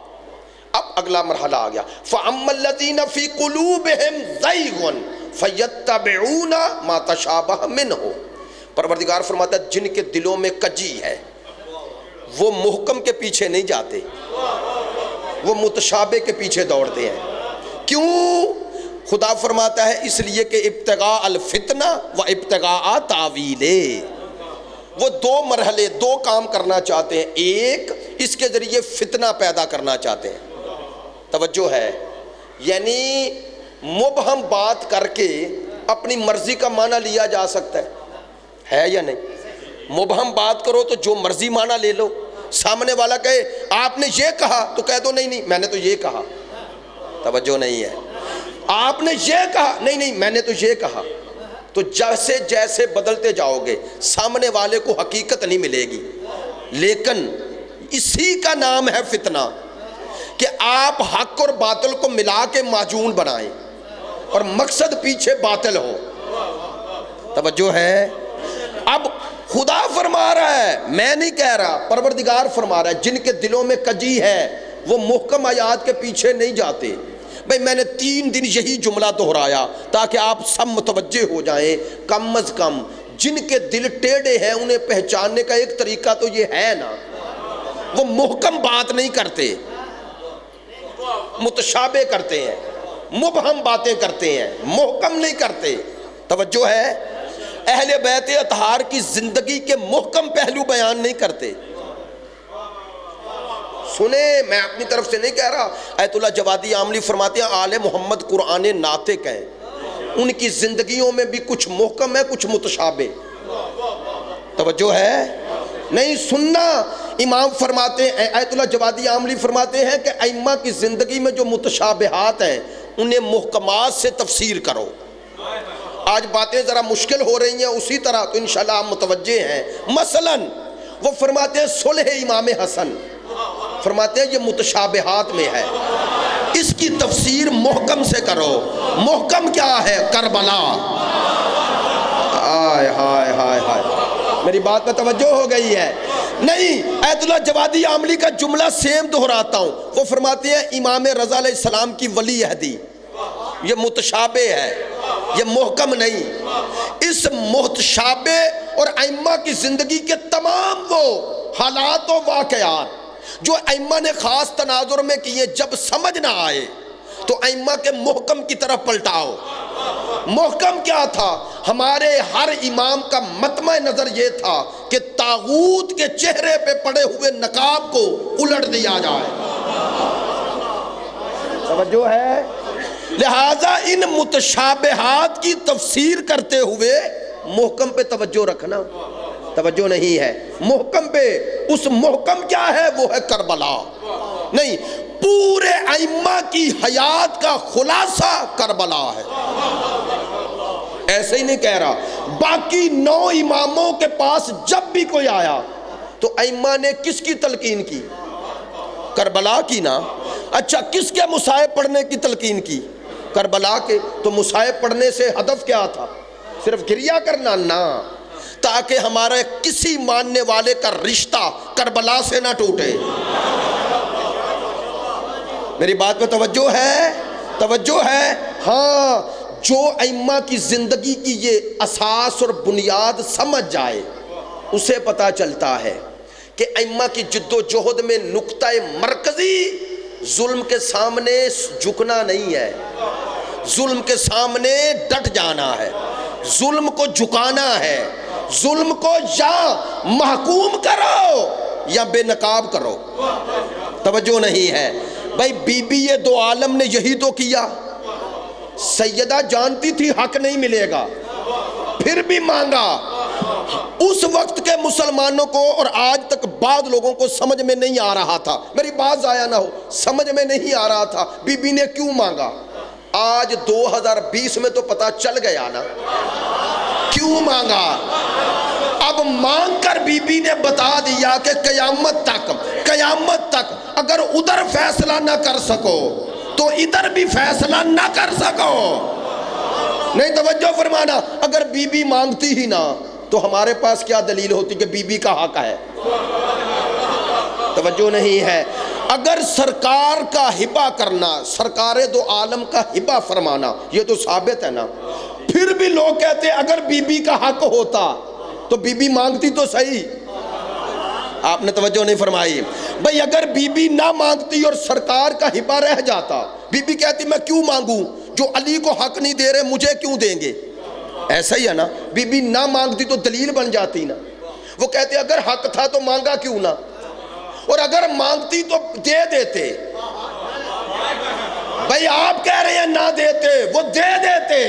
اب اگلا مرحلہ آ گیا، فَأَمَّا الَّذِينَ فِي قُلُوبِهِمْ زَيْغٌ فَيَتَّبِعُونَ مَا تَشَابَهَ مِنْهُ۔ پروردگار فرماتا ہے جن کے دلوں میں کجی ہے وہ محکم کے پیچھے نہیں جاتے، وہ متشابہ کے پیچھے دوڑتے ہیں۔ کیوں؟ خدا فرماتا ہے اس لیے کہ ابتغاء الفتنہ و ابتغاء تعویلے، وہ دو مرحلے، دو کام کرنا چاہتے ہیں، ایک اس کے ذریعے فتنہ پیدا کرنا چاہتے ہیں، توجہ ہے، یعنی مبہم بات کر کے اپنی مرضی کا معنی لیا جا سکتا ہے۔ ہے یا نہیں؟ مبہم بات کرو تو جو مرضی معنی لے لو. سامنے والا کہے آپ نے یہ کہا تو کہہ دو نہیں میں نے تو یہ کہا. توجہ نہیں ہے. آپ نے یہ کہا نہیں میں نے تو یہ کہا. تو جیسے جیسے بدلتے جاؤ گے سامنے والے کو حقیقت نہیں ملے گی. لیکن اسی کا نام ہے فتنہ کہ آپ حق اور باطل کو ملا کے معجون بنائیں اور مقصد پیچھے باطل ہو. توجہ ہے. اب خدا فرما رہا ہے, میں نہیں کہہ رہا, پروردگار فرما رہا ہے, جن کے دلوں میں کجی ہے وہ محکم آیات کے پیچھے نہیں جاتے. بھئی میں نے 3 دن یہی جملہ دہرایا تاکہ آپ سب متوجہ ہو جائیں. کم از کم جن کے دل ٹیڑے ہیں انہیں پہچاننے کا ایک طریقہ تو یہ ہے نا, وہ محکم بات نہیں کرتے, متشابہ کرتے ہیں, مبہم باتیں کرتے ہیں, محکم نہیں کرتے. توجہ ہے. اہل بیت اطہار کی زندگی کے محکم پہلو بیان نہیں کرتے. سنیں, میں اپنی طرف سے نہیں کہہ رہا. آیت اللہ جوادی عاملی فرماتے ہیں آل محمد قرآن ناطق ہیں, ان کی زندگیوں میں بھی کچھ محکم ہے کچھ متشابہ. توجہ ہے. نہیں سننا. امام فرماتے ہیں, آیت اللہ جوادی عاملی فرماتے ہیں کہ ائمہ کی زندگی میں جو متشابہات ہیں انہیں محکمات سے تفسیر کرو. آج باتیں ذرا مشکل ہو رہی ہیں اسی طرح, تو انشاءاللہ آپ متوجہ ہیں. مثلا وہ فرماتے ہیں صلح امام حسن, فرماتے ہیں یہ متشابہات میں ہے, اس کی تفسیر محکم سے کرو. محکم کیا ہے؟ کربلا. ہائے ہائے ہائے ہائے, میری بات میں توجہ ہو گئی ہے؟ نہیں. آیت اللہ جوادی عاملی کا جملہ سیم دہراتا ہوں. وہ فرماتے ہیں امام رضا علیہ السلام کی ولی عہدی, یہ متشابہ ہے, یہ محکم نہیں. اس متشابہ اور ائمہ کی زندگی کے تمام وہ حالات و واقعات جو ائمہ نے خاص تناظر میں کیے, جب سمجھ نہ آئے تو ائمہ کے محکم کی طرف پلٹاؤ. محکم کیا تھا؟ ہمارے ہر امام کا مطمع نظر یہ تھا کہ طاغوت کے چہرے پہ پڑے ہوئے نقاب کو الٹ دیا جائے. توجہ ہے. لہٰذا ان متشابہات کی تفسیر کرتے ہوئے محکم پہ توجہ رکھنا. توجہ نہیں ہے. محکم پہ, اس محکم کیا ہے؟ وہ ہے کربلا. نہیں, پورے ائمہ کی حیات کا خلاصہ کربلا ہے. ایسے ہی نہیں کہہ رہا. باقی 9 اماموں کے پاس جب بھی کوئی آیا تو ائمہ نے کس کی تلقین کی؟ کربلا کی نا. اچھا, کس کے مصائب پڑھنے کی تلقین کی؟ کربلا کے. تو مصائب پڑھنے سے ہدف کیا تھا؟ صرف گریہ کرنا؟ نہ, تاکہ ہمارا کسی ماننے والے کا رشتہ کربلا سے نہ ٹوٹے. میری بات میں توجہ ہے؟ توجہ ہے. ہاں, جو ائمہ کی زندگی کی یہ اساس اور بنیاد سمجھ جائے اسے پتہ چلتا ہے کہ ائمہ کی جد و جہد میں نقطہ مرکزی ظلم کے سامنے جھکنا نہیں ہے, ظلم کے سامنے ڈٹ جانا ہے, ظلم کو جھکانا ہے. ظلم کو یا محکوم کرو یا بے نقاب کرو. توجہ نہیں ہے. بھائی بی بی یہ دو عالم نے یہی تو کیا. سیدہ جانتی تھی حق نہیں ملے گا, پھر بھی مانگا. اس وقت کے مسلمانوں کو اور آج تک بعض لوگوں کو سمجھ میں نہیں آ رہا تھا, میری بات ضائع نہ ہو, سمجھ میں نہیں آ رہا تھا بی بی نے کیوں مانگا. آج 2020 میں تو پتہ چل گیا نا کیوں مانگا. اب مانگ کر بی بی نے بتا دیا کہ قیامت تک اگر ادھر فیصلہ نہ کر سکو تو ادھر بھی فیصلہ نہ کر سکو. نہیں توجہ فرمانا. اگر بی بی مانگتی ہی نہ تو ہمارے پاس کیا دلیل ہوتی کہ بی بی کا حق ہے؟ توجہ نہیں ہے. اگر سرکار کا ہبہ کرنا, سرکار دو عالم کا ہبہ فرمانا, یہ تو ثابت ہے نا. پھر بھی لوگ کہتے اگر بی بی کا حق ہوتا تو بی بی مانگتی تو صحیح. آپ نے توجہ نہیں فرمائی. بھئی اگر بی بی نہ مانگتی اور سرکار کا ہبہ رہ جاتا, بی بی کہتی میں کیوں مانگوں, جو علی کو حق نہیں دے رہے مجھے کیوں دیں گے. ایسا ہی ہے نا. بی بی نہ مانگتی تو دلیل بن جاتی نا. وہ کہتے اگر حق تھا تو مانگا کیوں نہ, اور اگر مانگتی تو دے دیتے. بھئی آپ کہہ رہے ہیں نہ دیتے, وہ دے دیتے.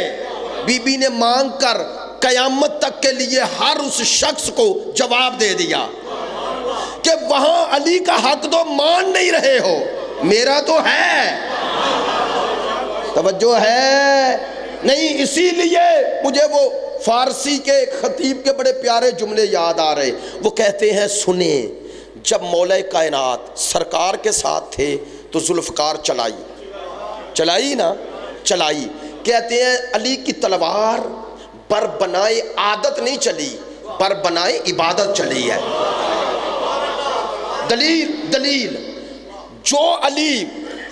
بی بی نے مانگ کر قیامت تک کے لیے ہر اس شخص کو جواب دے دیا کہ وہاں علی کا حق تو مان نہیں رہے ہو، میرا تو ہے، توجہ ہے نہیں؟ اسی لیے مجھے وہ فارسی کے خطیب کے بڑے پیارے جملے یاد آ رہے، وہ کہتے ہیں سنیں، جب مولا کائنات سرکار کے ساتھ تھے تو ذوالفقار چلائی نا، چلائی، کہتے ہیں علی کی تلوار بر بنائے عادت نہیں چلی، بر بنائے عبادت چلی ہے۔ دلیل جو علی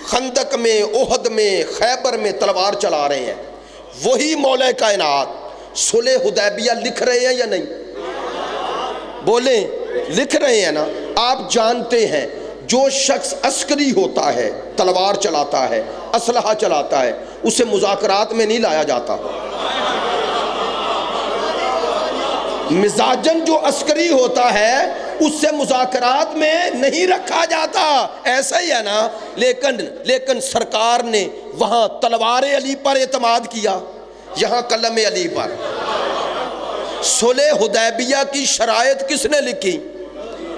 خندق میں، احد میں، خیبر میں تلوار چلا رہے ہیں، وہی مولا کائنات صلح حدیبیہ لکھ رہے ہیں یا نہیں؟ بولیں، لکھ رہے ہیں نا؟ آپ جانتے ہیں جو شخص عسکری ہوتا ہے، تلوار چلاتا ہے، اسلحہ چلاتا ہے، اسے مذاکرات میں نہیں لایا جاتا۔ مزاجن جو عسکری ہوتا ہے اس سے مذاکرات میں نہیں رکھا جاتا، ایسا ہی ہے نا؟ لیکن سرکار نے وہاں تلوار علی پر اعتماد کیا، یہاں قلم علی پر۔ صلح حدیبیہ کی شرائط کس نے لکھی؟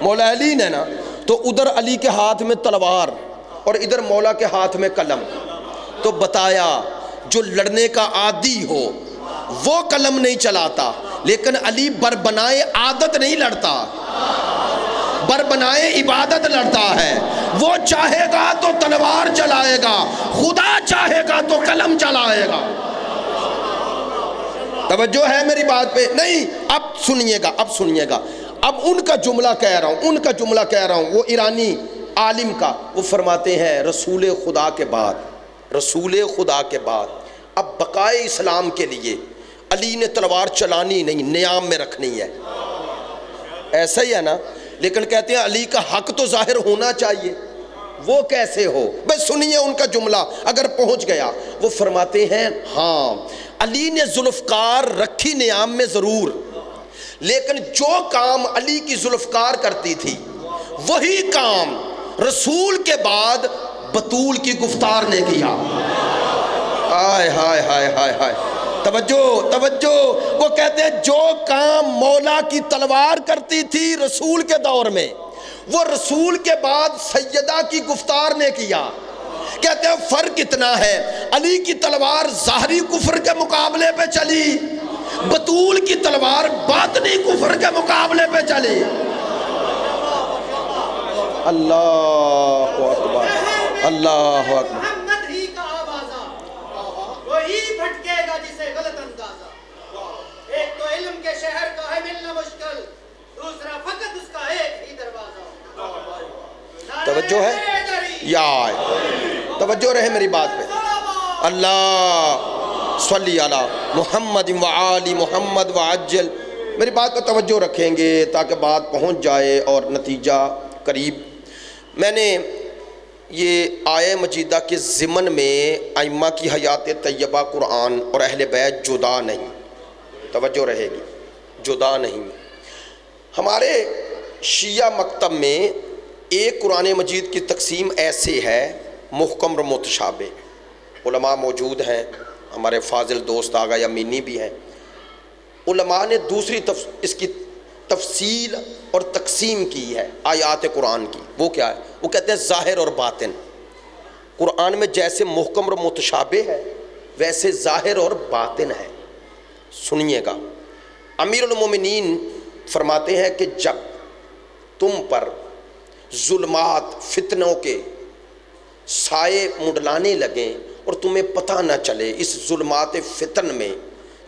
مولا علی نے نا، تو ادھر علی کے ہاتھ میں تلوار اور ادھر مولا کے ہاتھ میں قلم، تو بتایا جو لڑنے کا عادی ہو وہ قلم نہیں چلاتا، لیکن علی بربنائے عادت نہیں لڑتا، بربنائے عبادت لڑتا ہے۔ وہ چاہے گا تو تلوار چلائے گا، خدا چاہے گا تو قلم چلائے گا۔ توجہ ہے میری بات پہ؟ نہیں؟ اب سنیے گا، اب ان کا جملہ کہہ رہا ہوں، وہ ایرانی عالم کا، وہ فرماتے ہیں رسول خدا کے بعد اب بقائے اسلام کے لیے علی نے تلوار چلانی نہیں، نیام میں رکھنی ہے، ایسا ہی ہے نا؟ لیکن کہتے ہیں علی کا حق تو ظاہر ہونا چاہیے، وہ کیسے ہو؟ بس سنیے ان کا جملہ اگر پہنچ گیا۔ وہ فرماتے ہیں ہاں علی نے ذوالفقار رکھی نیام میں ضرور، لیکن جو کام علی کی ذوالفقار کرتی تھی وہی کام رسول کے بعد بطول کی گفتار نے کیا۔ ہائے ہائے ہائے ہائے ہائے، توجہ، وہ کہتے ہیں جو کام مولا کی تلوار کرتی تھی رسول کے دور میں، وہ رسول کے بعد سیدہ کی گفتار نے کیا۔ کہتے ہیں فرق اتنا ہے، علی کی تلوار ظاہری کفر کے مقابلے پہ چلی، بطول کی تلوار باطنی کفر کے مقابلے پہ چلی۔ اللہ اکبر، اللہ اکبر۔ محمد ہی کا آوازہ وہی بھٹکے گا جسے غلط اندازہ، ایک تو علم کے شہر کا ہے ملنا مشکل، دوسرا فقط اس کا ایک ہی دروازہ۔ توجہ ہے یا توجہ رہے میری بات پہ؟ اللہ صلی علی محمد و آل محمد وعجل، میری بات پر توجہ رکھیں گے تاکہ بات پہنچ جائے اور نتیجہ قریب۔ میں نے یہ آیہ مجیدہ کے ضمن میں ائمہ کی حیات طیبہ قرآن اور اہل بیت جدا نہیں، توجہ رہے گی، جدا نہیں۔ ہمارے شیعہ مکتب میں ایک قرآن مجید کی تقسیم ایسے ہے، محکم اور متشابہ۔ علماء موجود ہیں، ہمارے فاضل دوست آغا یمینی بھی ہیں۔ علماء نے دوسری اس کی تفصیل اور تقسیم کی ہے آیات قرآن کی، وہ کیا ہے؟ وہ کہتے ہیں ظاہر اور باطن۔ قرآن میں جیسے محکم اور متشابہ ہے ویسے ظاہر اور باطن ہے۔ سنیے گا، امیر المومنین فرماتے ہیں کہ جب تم پر ظلمات فتنوں کے سائے منڈلانے لگیں اور تمہیں پتہ نہ چلے، اس ظلمات فتن میں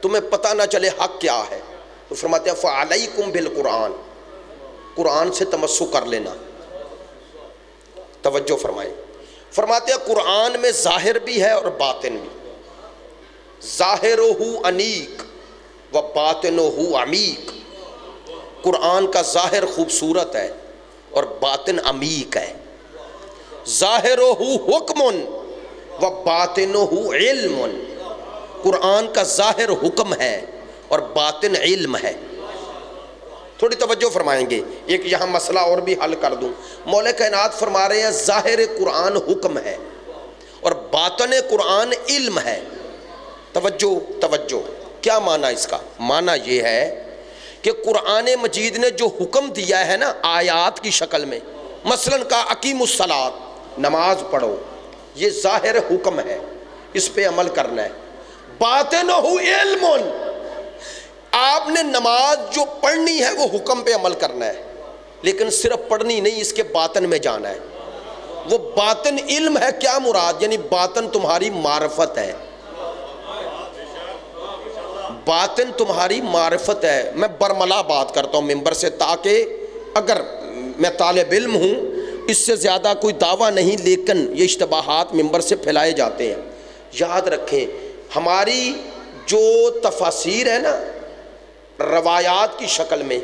تمہیں پتہ نہ چلے حق کیا ہے، تو فرماتے ہیں فَعَلَيْكُمْ بِالْقُرْآنِ، قرآن سے تمسک کر لینا۔ توجہ فرمائیں، فرماتے ہیں قرآن میں ظاہر بھی ہے اور باطن بھی۔ ظاہرہ انیق و باطنہ عمیق، قرآن کا ظاہر خوبصورت ہے اور باطن عمیق ہے۔ ظاہرہ حکم و باطنہ علم، قرآن کا ظاہر حکم ہے اور باطن علم ہے۔ تھوڑی توجہ فرمائیں گے، ایک یہاں مسئلہ اور بھی حل کر دوں۔ مولا کائنات فرما رہے ہیں ظاہر قرآن حکم ہے اور باطن قرآن علم ہے۔ توجہ، کیا معنی اس کا؟ معنی یہ ہے کہ قرآن مجید نے جو حکم دیا ہے نا آیات کی شکل میں، مثلاً کہا اقیم الصلاۃ، نماز پڑھو، یہ ظاہر حکم ہے، اس پہ عمل کرنا ہے۔ باطنہ علم، آپ نے نماز جو پڑھنی ہے وہ حکم پہ عمل کرنا ہے، لیکن صرف پڑھنی نہیں، اس کے باطن میں جانا ہے۔ وہ باطن علم ہے، کیا مراد؟ یعنی باطن تمہاری معرفت ہے، باطن تمہاری معرفت ہے۔ میں برملا بات کرتا ہوں ممبر سے، تاکہ اگر میں طالب علم ہوں، اس سے زیادہ کوئی دعویٰ نہیں، لیکن یہ اشتباہات ممبر سے پھیلائے جاتے ہیں۔ یاد رکھیں، ہماری جو تفاسیر ہے نا روایات کی شکل میں،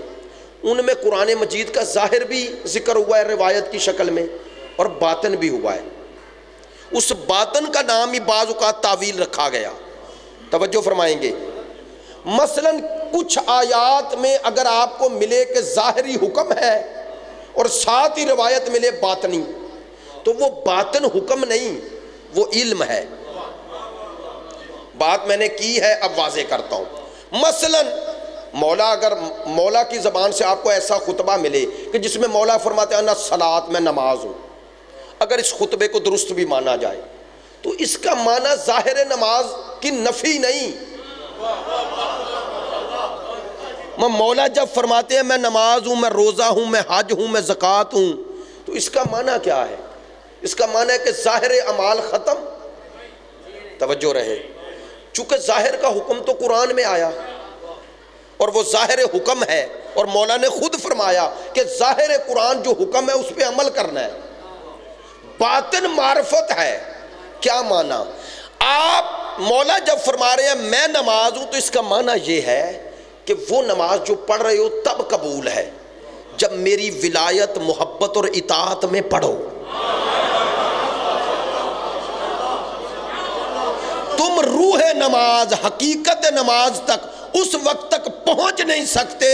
ان میں قرآن مجید کا ظاہر بھی ذکر ہوا ہے روایت کی شکل میں، اور باطن بھی ہوا ہے۔ اس باطن کا نام ہی بعض اوقات تعویل رکھا گیا۔ توجہ فرمائیں گے، مثلاً کچھ آیات میں اگر آپ کو ملے کہ ظاہری حکم ہے اور ساتھ ہی روایت ملے باطنی، تو وہ باطن حکم نہیں، وہ علم ہے۔ بات میں نے کی ہے، اب واضح کرتا ہوں۔ مثلاً اگر مولا کی زبان سے آپ کو ایسا خطبہ ملے کہ جس میں مولا فرماتے ہیں انا الصلاۃ، میں نماز ہوں، اگر اس خطبے کو درست بھی مانا جائے تو اس کا معنی ظاہر نماز کی نفی نہیں۔ مولا جب فرماتے ہیں میں نماز ہوں، میں روزہ ہوں، میں حج ہوں، میں زکوٰۃ ہوں، تو اس کا معنی کیا ہے؟ اس کا معنی ہے کہ ظاہر اعمال ختم۔ توجہ رہے، چونکہ ظاہر کا حکم تو قرآن میں آیا اور وہ ظاہر حکم ہے، اور مولا نے خود فرمایا کہ ظاہر قرآن جو حکم ہے اس پہ عمل کرنا ہے۔ باطن معرفت ہے، کیا معنی؟ آپ مولا جب فرما رہے ہیں میں نماز ہوں، تو اس کا معنی یہ ہے کہ وہ نماز جو پڑھ رہے ہو تب قبول ہے جب میری ولایت، محبت اور اطاعت میں پڑھو۔ تم روح نماز، حقیقت نماز تک اس وقت تک پہنچ نہیں سکتے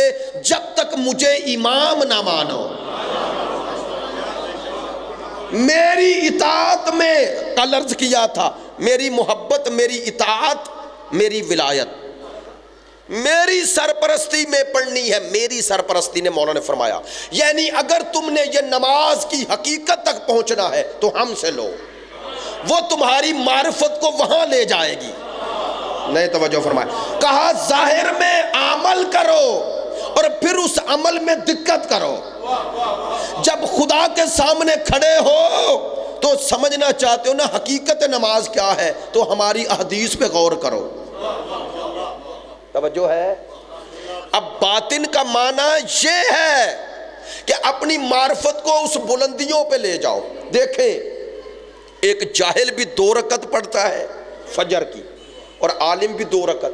جب تک مجھے امام نہ مانو۔ میری اطاعت میں کل عرض کیا تھا، میری محبت، میری اطاعت، میری ولایت، میری سرپرستی میں پڑھنی ہے، میری سرپرستی نے مولا نے فرمایا۔ یعنی اگر تم نے یہ نماز کی حقیقت تک پہنچنا ہے تو ہم سے لو، وہ تمہاری معرفت کو وہاں لے جائے گی۔ نہیں، توجہ فرمایا، کہا ظاہر میں عمل کرو اور پھر اس عمل میں دقت کرو۔ جب خدا کے سامنے کھڑے ہو تو سمجھنا چاہتے ہو نا حقیقت نماز کیا ہے، تو ہماری احادیث پہ غور کرو۔ توجہ ہے؟ اب باطن کا معنی یہ ہے کہ اپنی معرفت کو اس بلندیوں پہ لے جاؤ۔ دیکھیں، ایک جاہل بھی 2 رکعت پڑھتا ہے فجر کی، اور عالم بھی 2 رکعت۔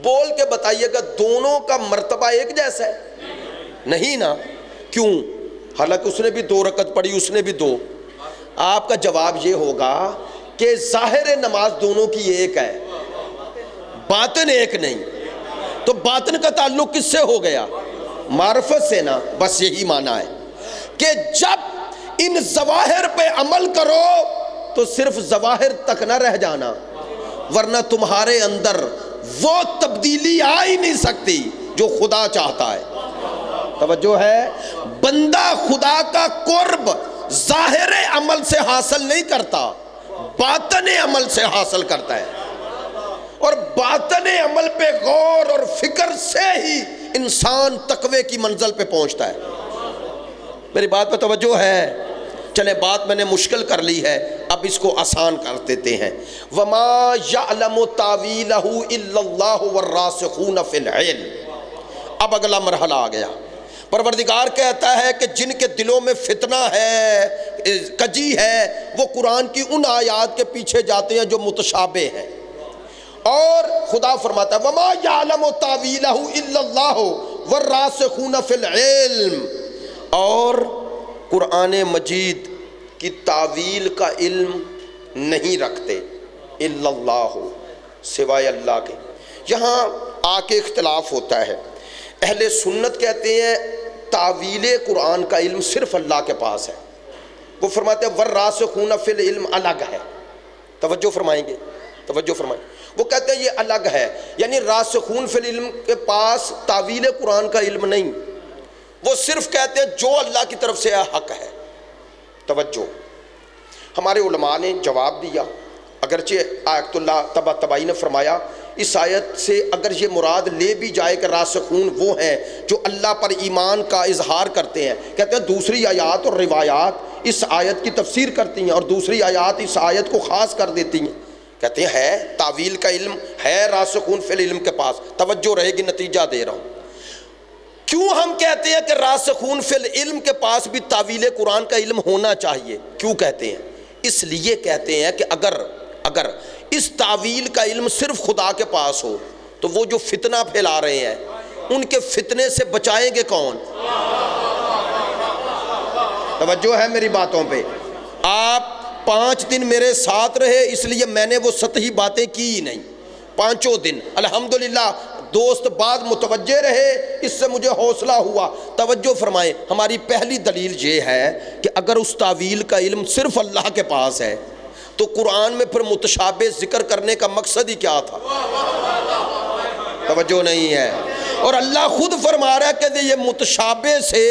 بول کے بتائیے گا دونوں کا مرتبہ ایک جیسا ہے؟ نہیں نا۔ کیوں؟ حالانکہ اس نے بھی 2 رکعت پڑھی، اس نے بھی 2۔ آپ کا جواب یہ ہوگا کہ ظاہر نماز دونوں کی ایک ہے، باطن ایک نہیں۔ تو باطن کا تعلق کس سے ہو گیا؟ معرفت سے نا۔ بس یہی معنی ہے کہ جب ان ظواہر پہ عمل کرو تو صرف ظواہر تک نہ رہ جانا، ورنہ تمہارے اندر وہ تبدیلی آ ہی نہیں سکتی جو خدا چاہتا ہے۔ توجہ ہے؟ بندہ خدا کا قرب ظاہر عمل سے حاصل نہیں کرتا، باطن عمل سے حاصل کرتا ہے، اور باطن عمل پہ غور اور فکر سے ہی انسان تقوی کی منزل پہ پہنچتا ہے۔ میری بات پہ توجہ ہے؟ چلے، بات میں نے مشکل کر لی ہے، اب اس کو آسان کر دیتے ہیں۔ وَمَا يَعْلَمُ تَعْوِيلَهُ إِلَّا اللَّهُ وَالرَّاسِخُونَ فِي الْعِلْمِ۔ اب اگلا مرحلہ آ گیا۔ پروردگار کہتا ہے کہ جن کے دلوں میں فتنہ ہے، کجی ہے، وہ قرآن کی ان آیات کے پیچھے جاتے ہیں جو متشابہ ہیں، اور خدا فرماتا ہے وَمَا يَعْلَمُ تَعْوِيلَهُ إِلَّا اللَّهُ وَالرَّاسِخُونَ فِي الْعِلْمِ، اور قرآن مجید کی تعویل کا علم نہیں رکھتے الا اللہ، سوائے اللہ کے۔ یہاں آ کے اختلاف ہوتا ہے۔ اہل سنت کہتے ہیں تعویل قرآن کا علم صرف اللہ کے پاس ہے، وہ فرماتے ہیں والراسخون فی العلم الگ ہے۔ توجہ فرمائیں گے، توجہ فرمائیں، وہ کہتے ہیں یہ الگ ہے، یعنی راسخون فی العلم کے پاس تعویل قرآن کا علم نہیں، وہ صرف کہتے ہیں جو اللہ کی طرف سے حق ہے۔ توجہ، ہمارے علماء نے جواب دیا، اگرچہ آیت اللہ طباطبائی نے فرمایا اس آیت سے اگر یہ مراد لے بھی جائے کہ راسخون وہ ہیں جو اللہ پر ایمان کا اظہار کرتے ہیں، کہتے ہیں دوسری آیات اور روایات اس آیت کی تفسیر کرتی ہیں اور دوسری آیات اس آیت کو خاص کر دیتی ہیں، کہتے ہیں ہے تعویل کا علم ہے راسخون فی العلم کے پاس۔ توجہ رہے گی، نتیجہ دے رہا ہوں۔ کیوں ہم کہتے ہیں کہ راسخون فی العلم کے پاس بھی تعویل قرآن کا علم ہونا چاہیے؟ کیوں کہتے ہیں؟ اس لیے کہتے ہیں کہ اگر اس تعویل کا علم صرف خدا کے پاس ہو تو وہ جو فتنہ پھیلا رہے ہیں ان کے فتنے سے بچائیں گے کون؟ توجہ ہے میری باتوں پہ؟ آپ 5 دن میرے ساتھ رہے اس لیے میں نے وہ سطحی باتیں کی ہی نہیں، 5 دن الحمدللہ دوست بعد متوجہ رہے، اس سے مجھے حوصلہ ہوا۔ توجہ فرمائیں، ہماری پہلی دلیل یہ ہے کہ اگر اس تعویل کا علم صرف اللہ کے پاس ہے تو قرآن میں پھر متشابہ ذکر کرنے کا مقصد ہی کیا تھا؟ توجہ نہیں ہے۔ اور اللہ خود فرما رہا ہے کہ یہ متشابہ سے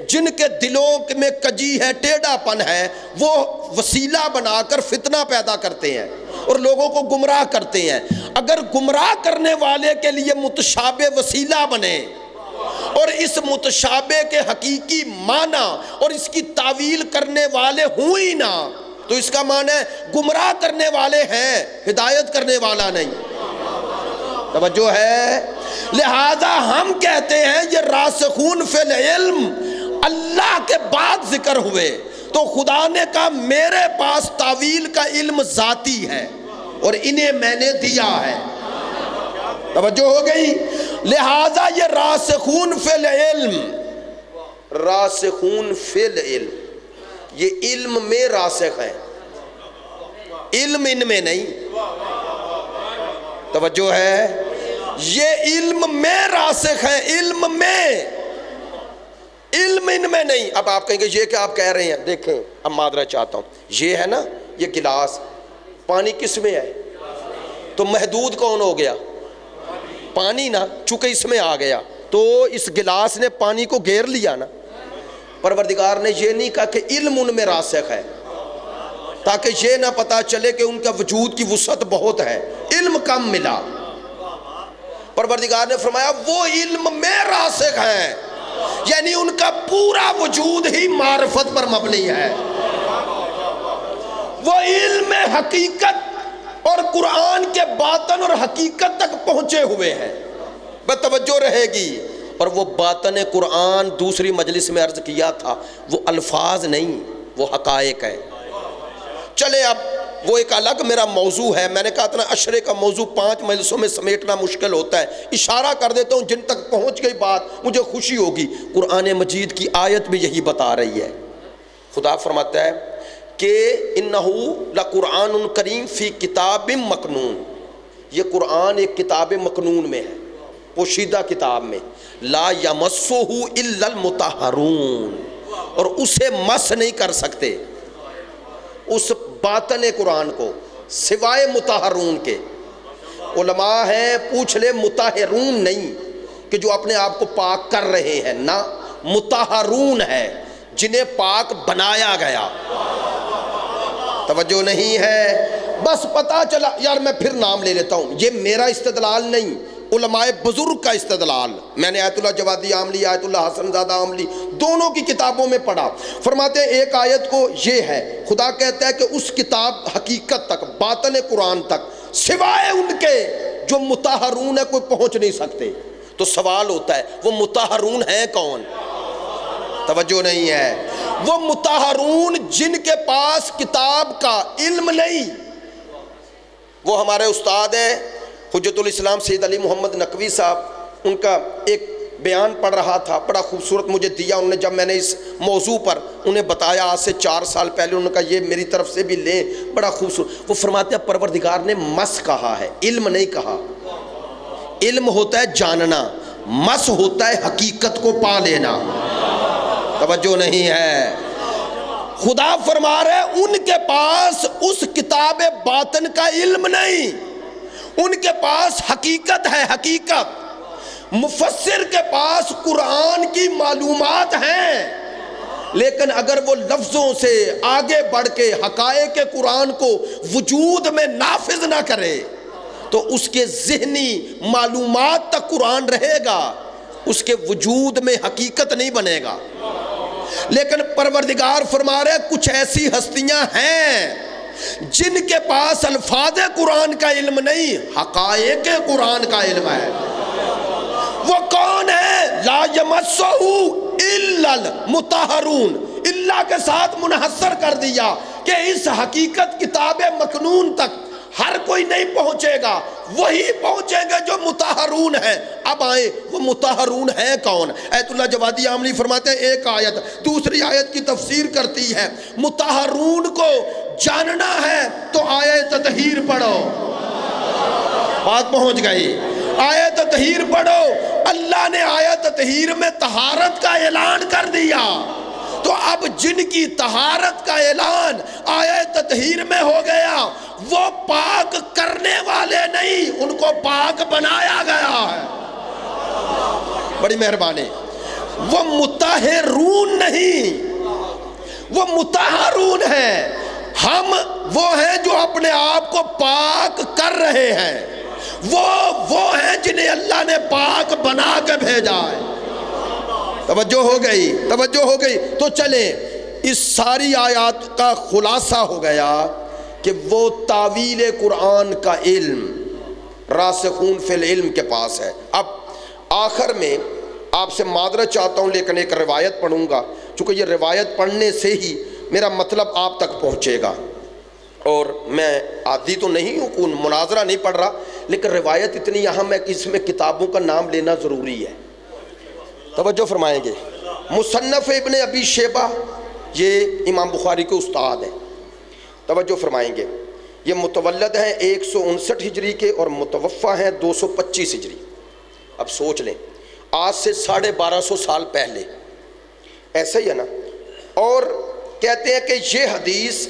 جن کے دلوں میں کجی ہے، ٹیڑھا پن ہے، وہ وسیلہ بنا کر فتنہ پیدا کرتے ہیں اور لوگوں کو گمراہ کرتے ہیں۔ اگر گمراہ کرنے والے کے لیے متشابہ وسیلہ بنے اور اس متشابہ کے حقیقی معنی اور اس کی تعویل کرنے والے ہوں ہی نہ، تو اس کا معنی ہے گمراہ کرنے والے ہیں، ہدایت کرنے والا نہیں۔ توجہ ہے؟ لہذا ہم کہتے ہیں یہ راسخون فی العلم اللہ کے بعد ذکر ہوئے تو خدا نے کہا میرے پاس تعویل کا علم ذاتی ہے اور انہیں میں نے دیا ہے۔ توجہ ہو گئی؟ لہذا یہ راسخون فی العلم، راسخون فی العلم یہ علم میں راسخ ہے، علم ان میں نہیں۔ توجہ ہے؟ یہ علم میں راسخ ہے، علم میں، علم ان میں نہیں۔ اب آپ کہیں گے یہ کیا آپ کہہ رہے ہیں؟ دیکھیں اب معذرت چاہتا ہوں، یہ ہے نا یہ گلاس، پانی کس میں ہے؟ تو محدود کون ہو گیا؟ پانی نا، چونکہ اس میں آ گیا تو اس گلاس نے پانی کو گھیر لیا نا۔ پروردگار نے یہ نہیں کہا کہ علم ان میں راسخ ہے تاکہ یہ نہ پتا چلے کہ ان کا وجود کی وسعت بہت ہے، علم کم ملا۔ پروردگار نے فرمایا وہ علم میں راسخ ہے، یعنی ان کا پورا وجود ہی معرفت پر مبنی ہے، وہ علم حقیقت اور قرآن کے باطن اور حقیقت تک پہنچے ہوئے ہیں۔ بتوجہ رہے گی۔ اور وہ باطن قرآن دوسری مجلس میں عرض کیا تھا، وہ الفاظ نہیں، وہ حقائق ہے۔ چلے اب وہ ایک الگ میرا موضوع ہے، میں نے کہا اتنا عشرے کا موضوع 5 مجلسوں میں سمیٹنا مشکل ہوتا ہے، اشارہ کر دیتا ہوں جن تک پہنچ گئی بات مجھے خوشی ہوگی۔ قرآن مجید کی آیت بھی یہی بتا رہی ہے۔ خدا فرماتا ہے کہ انہو لقرآن کریم فی کتاب مکنون، یہ قرآن ایک کتاب مکنون میں ہے، پوشیدہ کتاب میں، لا یمسہ الا المطہرون، اور اسے مس نہیں کر سکتے اس باطن قرآن کو سوائے مطہرون کے۔ علماء ہیں پوچھ لے، مطہرون نہیں کہ جو اپنے آپ کو پاک کر رہے ہیں، نہ، مطہرون ہے جنہیں پاک بنایا گیا۔ توجہ نہیں ہے؟ بس پتا چلا یار، میں پھر نام لے لیتا ہوں، یہ میرا استدلال نہیں، علماء بزرگ کا استدلال۔ میں نے آیت اللہ جوادی عاملی، آیت اللہ حسن زادہ عاملی دونوں کی کتابوں میں پڑھا۔ فرماتے ہیں ایک آیت کو یہ ہے، خدا کہتا ہے کہ اس کتاب حقیقت تک، باطن قرآن تک، سوائے ان کے جو مطہرون ہے کوئی پہنچ نہیں سکتے۔ تو سوال ہوتا ہے وہ مطہرون ہیں کون؟ توجہ نہیں ہے؟ وہ مطہرون جن کے پاس کتاب کا علم نہیں، وہ ہمارے استاد ہیں حجت الاسلام سید علی محمد نقوی صاحب، ان کا ایک بیان پڑھ رہا تھا، بڑا خوبصورت مجھے دیا انہوں نے، جب میں نے اس موضوع پر انہیں بتایا آج سے 4 سال پہلے، انہوں نے کہا یہ میری طرف سے بھی لیں، بڑا خوبصورت۔ وہ فرماتے ہیں پروردگار نے مس کہا ہے، علم نہیں کہا۔ علم ہوتا ہے جاننا، مس ہوتا ہے حقیقت کو پا لینا۔ توجہ نہیں ہے؟ خدا فرما رہے ان کے پاس اس کتاب باطن کا علم نہیں، ان کے پاس حقیقت ہے، حقیقت۔ مفسر کے پاس قرآن کی معلومات ہیں، لیکن اگر وہ لفظوں سے آگے بڑھ کے حقائق قرآن کو وجود میں نافذ نہ کرے تو اس کے ذہنی معلومات تک قرآن رہے گا، اس کے وجود میں حقیقت نہیں بنے گا۔ لیکن پروردگار فرما رہے کچھ ایسی ہستیاں ہیں جن کے پاس الفاظ قرآن کا علم نہیں، حقائق قرآن کا علم ہے۔ وہ کون ہے؟ لا یمسہ الا المطہرون، اللہ کے ساتھ منحصر کر دیا کہ اس حقیقت کتاب مکنون تک ہر کوئی نہیں پہنچے گا، وہی پہنچیں گے جو مطہرون ہیں۔ اب آئیں وہ مطہرون ہیں کون؟ ایت اللہ جوادی عاملی فرماتے ہیں ایک آیت دوسری آیت کی تفسیر کرتی ہے، مطہرون کو جاننا ہے تو آیت تطہیر پڑھو، بات پہنچ گئی۔ آیت تطہیر پڑھو، اللہ نے آیت تطہیر میں طہارت کا اعلان کر دیا، تو اب جن کی طہارت کا اعلان آیت تطہیر میں ہو گیا وہ پاک کرنے والے نہیں، ان کو پاک بنایا گیا ہے۔ بڑی مہربانی، وہ مطہرون نہیں، وہ مطہرون ہیں۔ ہم وہ ہیں جو اپنے آپ کو پاک کر رہے ہیں، وہ ہیں جنہیں اللہ نے پاک بنا کے بھیجا ہے۔ توجہ ہو گئی، توجہ ہو گئی۔ تو چلیں اس ساری آیات کا خلاصہ ہو گیا کہ وہ تاویل قرآن کا علم راسخون فی العلم کے پاس ہے۔ اب آخر میں آپ سے معذرت چاہتا ہوں لیکن ایک روایت پڑھوں گا، چونکہ یہ روایت پڑھنے سے ہی میرا مطلب آپ تک پہنچے گا، اور میں عادی تو نہیں ہوں، کوئی مناظرہ نہیں پڑھ رہا، لیکن روایت اتنی اہم ہے کہ اس میں کتابوں کا نام لینا ضروری ہے۔ توجہ فرمائیں گے، مصنف ابن ابی شیبہ یہ امام بخاری کے استاد ہیں، توجہ فرمائیں گے، یہ متولد ہیں 159 ہجری کے اور متوفہ ہیں 225 ہجری۔ اب سوچ لیں آج سے 1250 سال پہلے، ایسا ہی ہے نا؟ اور کہتے ہیں کہ یہ حدیث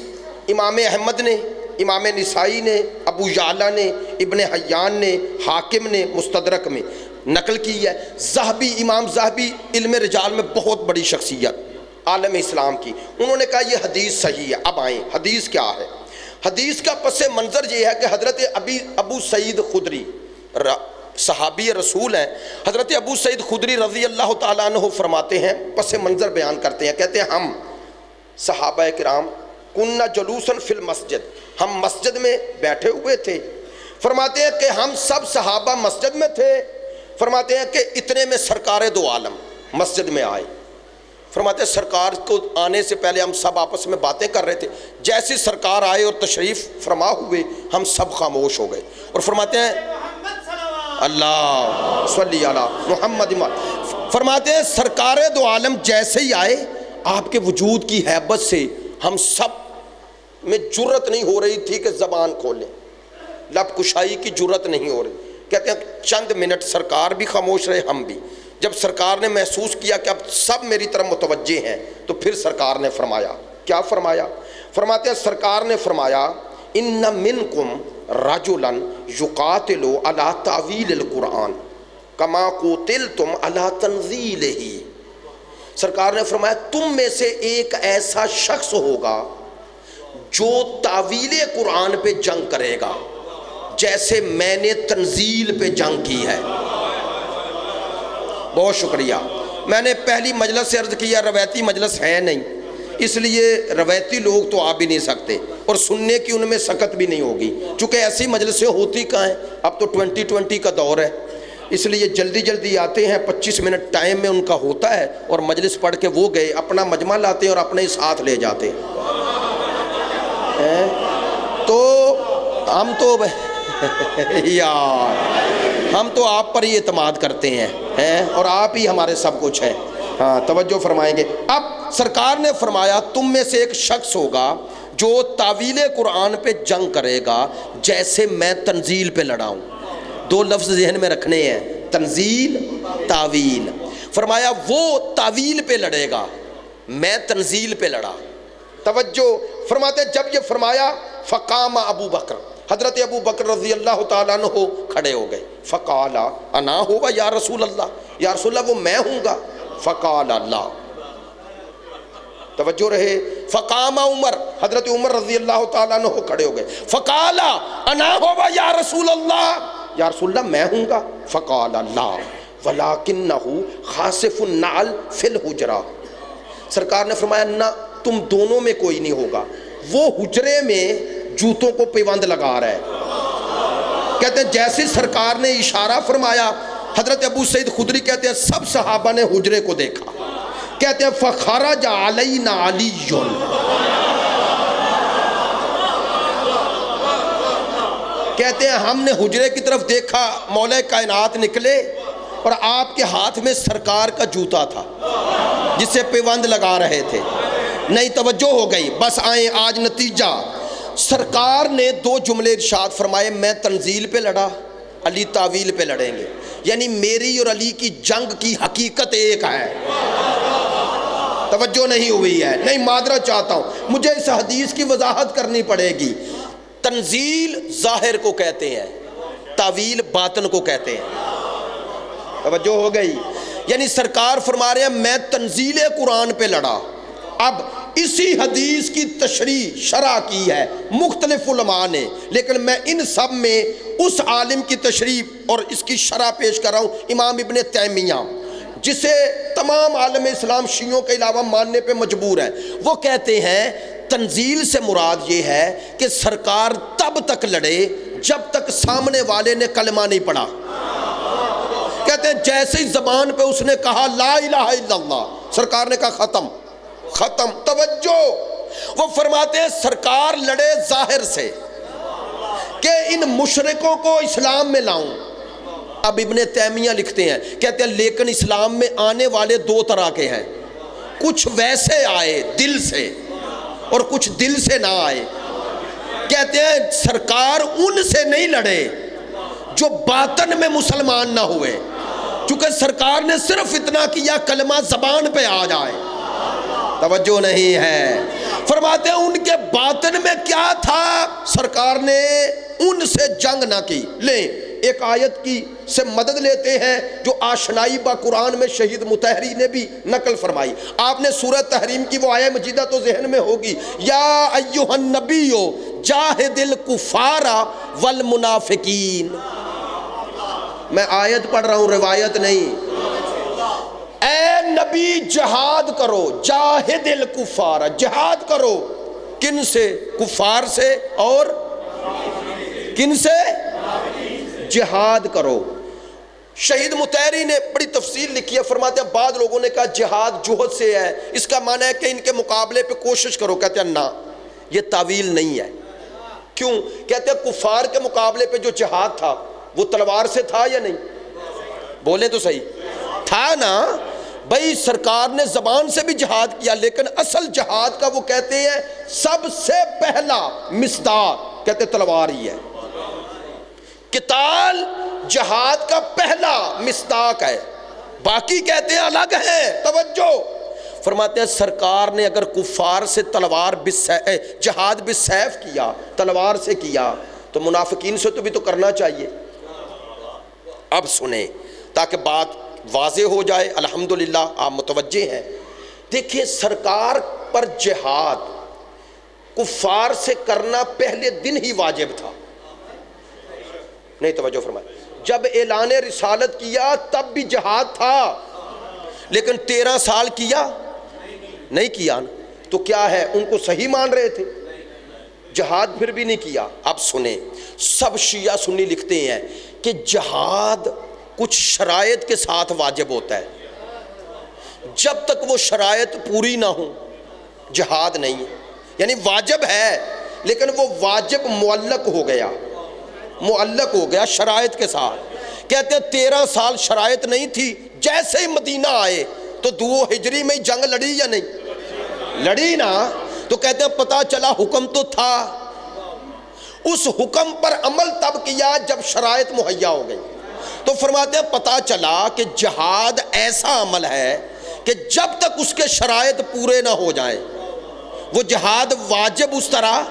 امام احمد نے، امام نسائی نے، ابو یعلا نے، ابن حیان نے، حاکم نے مستدرک میں نقل کی ہے۔ ذہبی، امام ذہبی علم رجال میں بہت بڑی شخصیت عالم اسلام کی، انہوں نے کہا یہ حدیث صحیح ہے۔ اب آئیں حدیث کیا ہے؟ حدیث کا پس منظر یہ ہے کہ حضرت ابو سعید خدری صحابی رسول ہیں، حضرت ابو سعید خدری رضی اللہ تعالیٰ عنہ فرماتے ہیں، پس منظر بیان کرتے ہیں، کہتے ہیں ہم صحابہ کرام کننا جلوسن فی المسجد، ہم مسجد میں بیٹھے ہوئے تھے، فرماتے ہیں کہ ہم سب صحابہ مسجد میں تھے، فرماتے ہیں کہ اتنے میں سرکار دو عالم مسجد میں آئے، فرماتے ہیں سرکار کو آنے سے پہلے ہم سب آپس میں باتیں کر رہے تھے، جیسے سرکار آئے اور تشریف فرما ہوئے ہم سب خاموش ہو گئے، اور فرماتے ہیں اللہ صلی علی محمد، فرماتے ہیں سرکار دو عالم جیسے ہی آئے آپ کے وجود کی ہیبت سے ہم سب میں جرت نہیں ہو رہی تھی کہ زبان کھولیں، لب کشائی کی جرت نہیں ہو رہی۔ کہتے ہیں چند منٹ سرکار بھی خاموش رہے، ہم بھی۔ جب سرکار نے محسوس کیا کہ اب سب میری طرف متوجہ ہیں تو پھر سرکار نے فرمایا، کیا فرمایا؟ فرماتے ہیں سرکار نے فرمایا ان منکم رجلا یقاتل علی تعویل القرآن کما قتلتم علی تنزیلہ۔ سرکار نے فرمایا تم میں سے ایک ایسا شخص ہوگا جو تعویل قرآن پہ جنگ کرے گا جیسے میں نے تنزیل پہ جنگ کی ہے۔ بہت شکریہ۔ میں نے پہلی مجلس سے عرض کیا روایتی مجلس ہے نہیں، اس لیے روایتی لوگ تو آ بھی نہیں سکتے اور سننے کی ان میں سکت بھی نہیں ہوگی، چونکہ ایسی مجلسیں ہوتی کہاں ہیں، اب تو 2020 کا دور ہے، اس لیے جلدی جلدی آتے ہیں، 25 منٹ ٹائم میں ان کا ہوتا ہے اور مجلس پڑھ کے وہ گئے، اپنا مجمع لاتے ہیں اور اپنے ساتھ لے جاتے ہیں۔ تو ہم تو یار ہم تو آپ پر ہی اعتماد کرتے ہیں اور آپ ہی ہمارے سب کچھ ہیں۔ ہاں توجہ فرمائیں گے۔ اب سرکار نے فرمایا تم میں سے ایک شخص ہوگا جو تعویل قرآن پہ جنگ کرے گا جیسے میں تنزیل پہ لڑا ہوں۔ دو لفظ ذہن میں رکھنے ہیں، تنزیل، تعویل۔ فرمایا وہ تعویل پہ لڑے گا، میں تنزیل پہ لڑا۔ توجہ فرماتے جب یہ فرمایا فقام ابو بکر، حضرت ابو بکر رضی اللہ تعالیٰ عنہ کھڑے ہو گئے. فقال انا ہوا یا رسول اللہ, یا رسول اللہ وہ میں ہوں گا. فقال لا, توجہ رہے. فقام عمر, حضرت عمر رضی اللہ تعالیٰ عنہ کھڑے ہو گئے. فقال انا ہوا یا رسول اللہ, یا رسول اللہ میں ہوں گا. فقال لا ولکنہ خاسف النعل فی الحجرہ, سرکار نے فرمایا نہ تم دونوں میں کوئی نہیں ہوگا, وہ حجرے میں جوتوں کو پیوند لگا رہا ہے. کہتے ہیں جیسے سرکار نے اشارہ فرمایا, حضرت ابو سعید خدری کہتے ہیں سب صحابہ نے حجرے کو دیکھا. کہتے ہیں فخرج علینا علی, کہتے ہیں ہم نے حجرے کی طرف دیکھا, مولا کائنات نکلے اور آپ کے ہاتھ میں سرکار کا جوتا تھا جسے پیوند لگا رہے تھے. نہیں توجہ ہو گئی, بس آئیں آج نتیجہ. سرکار نے 2 جملے ارشاد فرمائے, میں تنزیل پہ لڑا, علی تعویل پہ لڑیں گے. یعنی میری اور علی کی جنگ کی حقیقت ایک ہے. توجہ نہیں ہوئی ہے, نہیں معذرت چاہتا ہوں, مجھے اس حدیث کی وضاحت کرنی پڑے گی. تنزیل ظاہر کو کہتے ہیں, تعویل باطن کو کہتے ہیں. توجہ ہو گئی. یعنی سرکار فرما رہے ہیں میں تنزیل قرآن پہ لڑا. اب اسی حدیث کی تشریح شرح کی ہے مختلف علماء نے, لیکن میں ان سب میں اس عالم کی تشریح اور اس کی شرح پیش کر رہا ہوں, امام ابن تیمیہ, جسے تمام عالم اسلام شیعوں کے علاوہ ماننے پہ مجبور ہے. وہ کہتے ہیں تنزیل سے مراد یہ ہے کہ سرکار تب تک لڑے جب تک سامنے والے نے کلمہ نہیں پڑھا. کہتے ہیں جیسے ہی زبان پہ اس نے کہا لا الہ الا اللہ, سرکار نے کہا ختم ختم. توجہ, وہ فرماتے ہیں سرکار لڑے ظاہر سے کہ ان مشرکوں کو اسلام میں لاؤں. اب ابن تیمیہ لکھتے ہیں, کہتے ہیں لیکن اسلام میں آنے والے 2 طرح کے ہیں, کچھ ویسے آئے دل سے اور کچھ دل سے نہ آئے. کہتے ہیں سرکار ان سے نہیں لڑے جو باطن میں مسلمان نہ ہوئے, چونکہ سرکار نے صرف اتنا کیا کلمہ زبان پہ آ جائے. توجہ نہیں ہے. فرماتے ہیں ان کے باطن میں کیا تھا, سرکار نے ان سے جنگ نہ کی. لیں ایک آیت کی سے مدد لیتے ہیں جو آشنائی با قرآن میں شہید مطہری نے بھی نقل فرمائی. آپ نے سورہ تحریم کی وہ آیہ مجیدہ تو ذہن میں ہوگی, یا ایھا النبی جاہد الکفار والمنافقین. میں آیت پڑھ رہا ہوں, روایت نہیں. اے نبی جہاد کرو, جاہد الکفار, جہاد کرو کن سے, کفار سے, اور کن سے, جہاد کرو. شہید مطہری نے بڑی تفصیل لکھی ہے, فرماتے ہیں بعض لوگوں نے کہا جہاد جوہد سے ہے, اس کا معنی ہے کہ ان کے مقابلے پہ کوشش کرو. کہتے ہیں نہ, یہ تعویل نہیں ہے. کیوں؟ کہتے ہیں کفار کے مقابلے پہ جو جہاد تھا وہ تلوار سے تھا یا نہیں, بولے تو صحیح, تھا نا بھئی. سرکار نے زبان سے بھی جہاد کیا, لیکن اصل جہاد کا وہ کہتے ہیں سب سے پہلا مصداق کہتے تلوار ہی ہے. قتال جہاد کا پہلا مصداق ہے, باقی کہتے ہیں الگ ہے. توجہ, فرماتے ہیں سرکار نے اگر کفار سے تلوار جہاد بالسیف کیا, تلوار سے کیا, تو منافقین سے تو بھی تو کرنا چاہیے. اب سنیں تاکہ بات واضح ہو جائے. الحمدللہ آپ متوجہ ہیں. دیکھیں سرکار پر جہاد کفار سے کرنا پہلے دن ہی واجب تھا. نہیں توجہ فرمائے, جب اعلان رسالت کیا تب بھی جہاد تھا, لیکن 13 سال کیا نہیں کیا نا, تو کیا ہے ان کو صحیح مان رہے تھے, جہاد پھر بھی نہیں کیا. اب سنیں, سب شیعہ سنی لکھتے ہیں کہ جہاد کچھ شرائط کے ساتھ واجب ہوتا ہے, جب تک وہ شرائط پوری نہ ہوں جہاد نہیں ہے. یعنی واجب ہے لیکن وہ واجب معلق ہو گیا شرائط کے ساتھ. کہتے ہیں 13 سال شرائط نہیں تھی, جیسے ہی مدینہ آئے تو 2 ہجری میں جنگ لڑی یا نہیں لڑی نا, تو کہتے ہیں پتہ چلا حکم تو تھا, اس حکم پر عمل تب کیا جب شرائط مہیا ہو گئی. تو فرماتے ہیں پتہ چلا کہ جہاد ایسا عمل ہے کہ جب تک اس کے شرائط پورے نہ ہو جائیں وہ جہاد واجب اس طرح.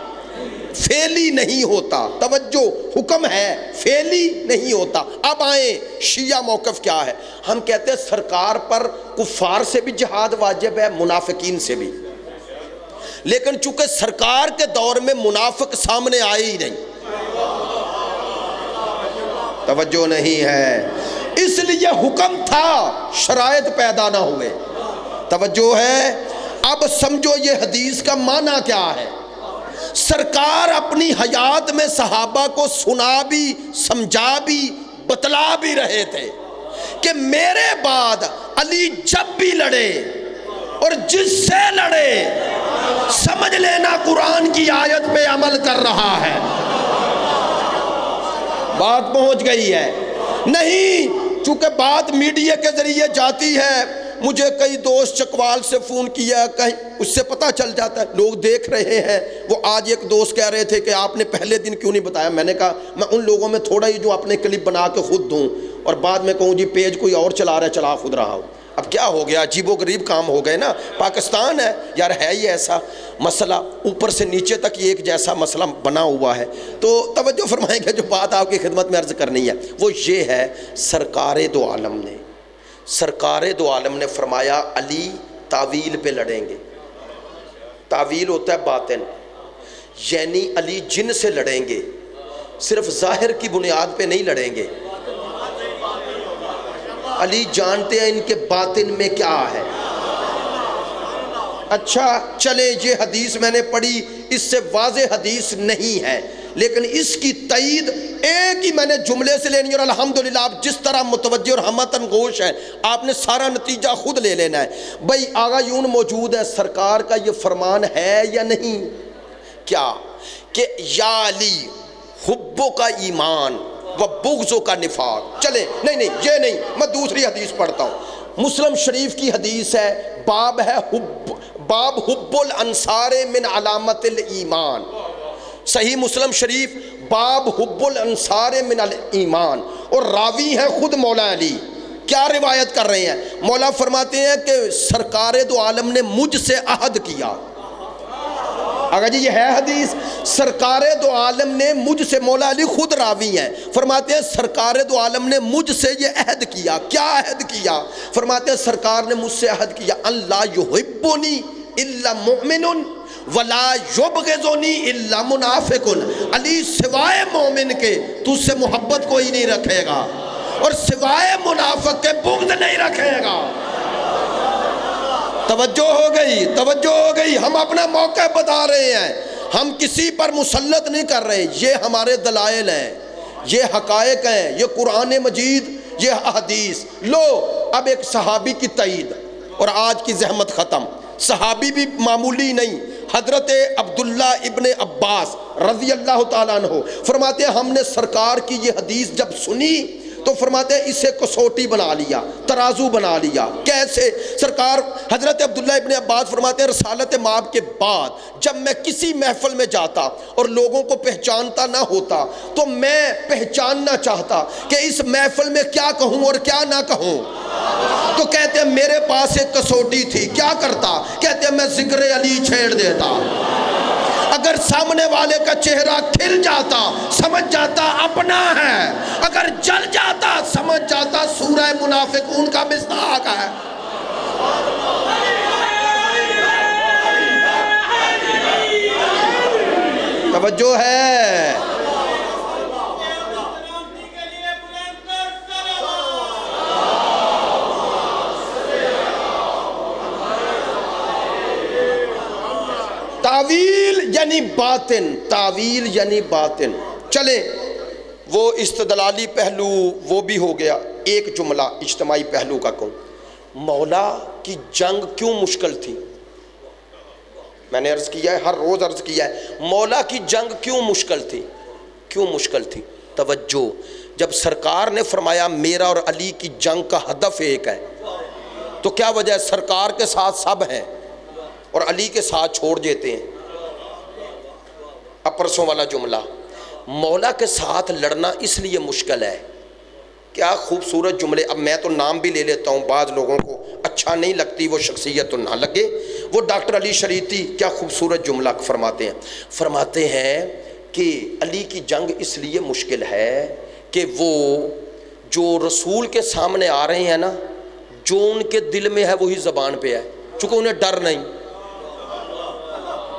فعلی نہیں ہوتا، توجہ، حکم ہے فعلی نہیں ہوتا۔ اب آئیں شیعہ موقف کیا ہے؟ ہم کہتے ہیں سرکار پر کفار سے بھی جہاد واجب ہے، منافقین سے بھی، لیکن چونکہ سرکار کے دور میں منافق سامنے آئے ہی نہیں، توجہ نہیں ہے، اس لیے حکم تھا، شرائط پیدا نہ ہوئے، توجہ ہے۔ اب سمجھو یہ حدیث کا معنی کیا ہے۔ سرکار اپنی حیات میں صحابہ کو سنا بھی، سمجھا بھی، بتلا بھی رہے تھے کہ میرے بعد علی جب بھی لڑے اور جس سے لڑے سمجھ لینا قرآن کی آیت پہ عمل کر رہا ہے۔ بات پہنچ گئی ہے؟ نہیں، چونکہ بات میڈیا کے ذریعے جاتی ہے، مجھے کئی دوست چکوال سے فون کیا، کہیں اس سے پتہ چل جاتا ہے، لوگ دیکھ رہے ہیں۔ وہ آج ایک دوست کہہ رہے تھے کہ آپ نے پہلے دن کیوں نہیں بتایا؟ میں نے کہا میں ان لوگوں میں تھوڑا ہی جو اپنے کلپ بنا کے خود دوں اور بعد میں کہوں جی پیج کوئی اور چلا رہا ہے، چلا خود رہا ہوں۔ اب کیا ہو گیا، عجیب و غریب کام ہو گئے نا۔ پاکستان ہے یار، ہے ہی ایسا مسئلہ، اوپر سے نیچے تک یہ ایک جیسا مسئلہ بنا ہوا ہے۔ تو توجہ فرمائیں گے، جو بات آپ کی خدمت میں عرض کرنی ہے وہ یہ ہے، سرکار دو عالم نے فرمایا علی تعویل پہ لڑیں گے۔ تعویل ہوتا ہے باطن، یعنی علی جن سے لڑیں گے صرف ظاہر کی بنیاد پہ نہیں لڑیں گے، علی جانتے ہیں ان کے باطن میں کیا ہے۔ اچھا چلیں، یہ حدیث میں نے پڑھی، اس سے واضح حدیث نہیں ہے، لیکن اس کی تائید ایک ہی میں نے جملے سے لینی، اور الحمدللہ آپ جس طرح متوجہ اور ہمتن گوش ہیں، آپ نے سارا نتیجہ خود لے لینا ہے۔ بھئی آغا یون موجود ہے، سرکار کا یہ فرمان ہے یا نہیں؟ کیا کہ یا علی حبوں کا ایمان و بغضوں کا نفاق۔ چلیں، نہیں یہ نہیں، میں دوسری حدیث پڑھتا ہوں، مسلم شریف کی حدیث ہے، باب ہے باب حب الانصار من علامت الایمان، صحیح مسلم شریف، باب حب الانصار من الایمان، اور راوی ہیں خود مولا علی۔ کیا روایت کر رہے ہیں؟ مولا فرماتے ہیں کہ سرکار دو عالم نے مجھ سے عہد کیا۔ اگر جی یہ ہے حدیث، سرکار دو عالم نے مجھ سے، مولا علی خود راوی ہیں، فرماتے ہیں سرکار دو عالم نے مجھ سے یہ عہد کیا۔ کیا عہد کیا؟ فرماتے ہیں سرکار نے مجھ سے عہد کیا، اللہ یحبنی الا مومن ولا یبغضنی الا منافق، علی سوائے مومن کے تجھ سے محبت کوئی نہیں رکھے گا اور سوائے منافق کے بغض نہیں رکھے گا۔ توجہ ہو گئی، ہم اپنا موقع بتا رہے ہیں، ہم کسی پر مسلط نہیں کر رہے، یہ ہمارے دلائل ہیں، یہ حقائق ہیں، یہ قرآن مجید، یہ حدیث۔ لو اب ایک صحابی کی تائید، اور آج کی زحمت ختم، صحابی بھی معمولی نہیں، حضرت عبداللہ ابن عباس رضی اللہ تعالیٰ عنہ فرماتے ہیں ہم نے سرکار کی یہ حدیث جب سنی تو فرماتے ہیں اسے کسوٹی بنا لیا، ترازو بنا لیا۔ کیسے؟ سرکار حضرت عبداللہ ابن عباس فرماتے ہیں رسالت مآب کے بعد جب میں کسی محفل میں جاتا اور لوگوں کو پہچانتا نہ ہوتا تو میں پہچاننا چاہتا کہ اس محفل میں کیا کہوں اور کیا نہ کہوں، تو کہتے ہیں میرے پاس ایک کسوٹی تھی، کیا کرتا؟ کہتے ہیں میں ذکر علی چھیڑ دیتا، اگر سامنے والے کا چہرہ کھل جاتا سمجھ جاتا اپنا ہے، اگر جل جاتا سمجھ جاتا سورہ منافقون کا مصداق ہے۔ توجہ ہے؟ تعویل یعنی باطن، تعویل یعنی باطن۔ چلیں وہ استدلالی پہلو وہ بھی ہو گیا، ایک جملہ اجتماعی پہلو کا کہوں، مولا کی جنگ کیوں مشکل تھی؟ میں نے عرض کیا ہے، ہر روز عرض کیا ہے، مولا کی جنگ کیوں مشکل تھی؟ کیوں مشکل تھی؟ توجہ، جب سرکار نے فرمایا میرا اور علی کی جنگ کا ہدف ایک ہے، تو کیا وجہ ہے؟ سرکار کے ساتھ سب ہیں اور علی کے ساتھ چھوڑ دیتے ہیں۔ اب پرسوں والا جملہ، مولا کے ساتھ لڑنا اس لیے مشکل ہے۔ کیا خوبصورت جملے، اب میں تو نام بھی لے لیتا ہوں، بعض لوگوں کو اچھا نہیں لگتی وہ شخصیت تو نہ لگے، وہ ڈاکٹر علی شریعتی کیا خوبصورت جملہ فرماتے ہیں کہ علی کی جنگ اس لیے مشکل ہے کہ وہ جو رسول کے سامنے آ رہے ہیں نا، جو ان کے دل میں ہے وہی زبان پہ ہے، چونکہ انہیں ڈر نہیں،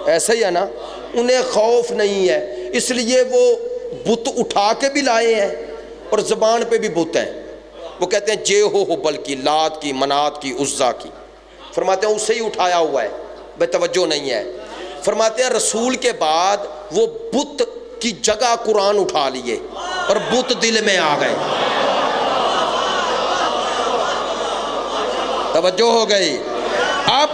ایسا ہی ہے نا، انہیں خوف نہیں ہے، اس لیے وہ بت اٹھا کے بھی لائے ہیں اور زبان پہ بھی بت ہیں۔ وہ کہتے ہیں جے ہو حبل کی، لات کی، منات کی، عزا کی، فرماتے ہیں اسے ہی اٹھایا ہوا ہے، بے توجہ نہیں ہے۔ فرماتے ہیں رسول کے بعد وہ بت کی جگہ قرآن اٹھا لیے اور بت دل میں آ گئے، توجہ ہو گئی، اب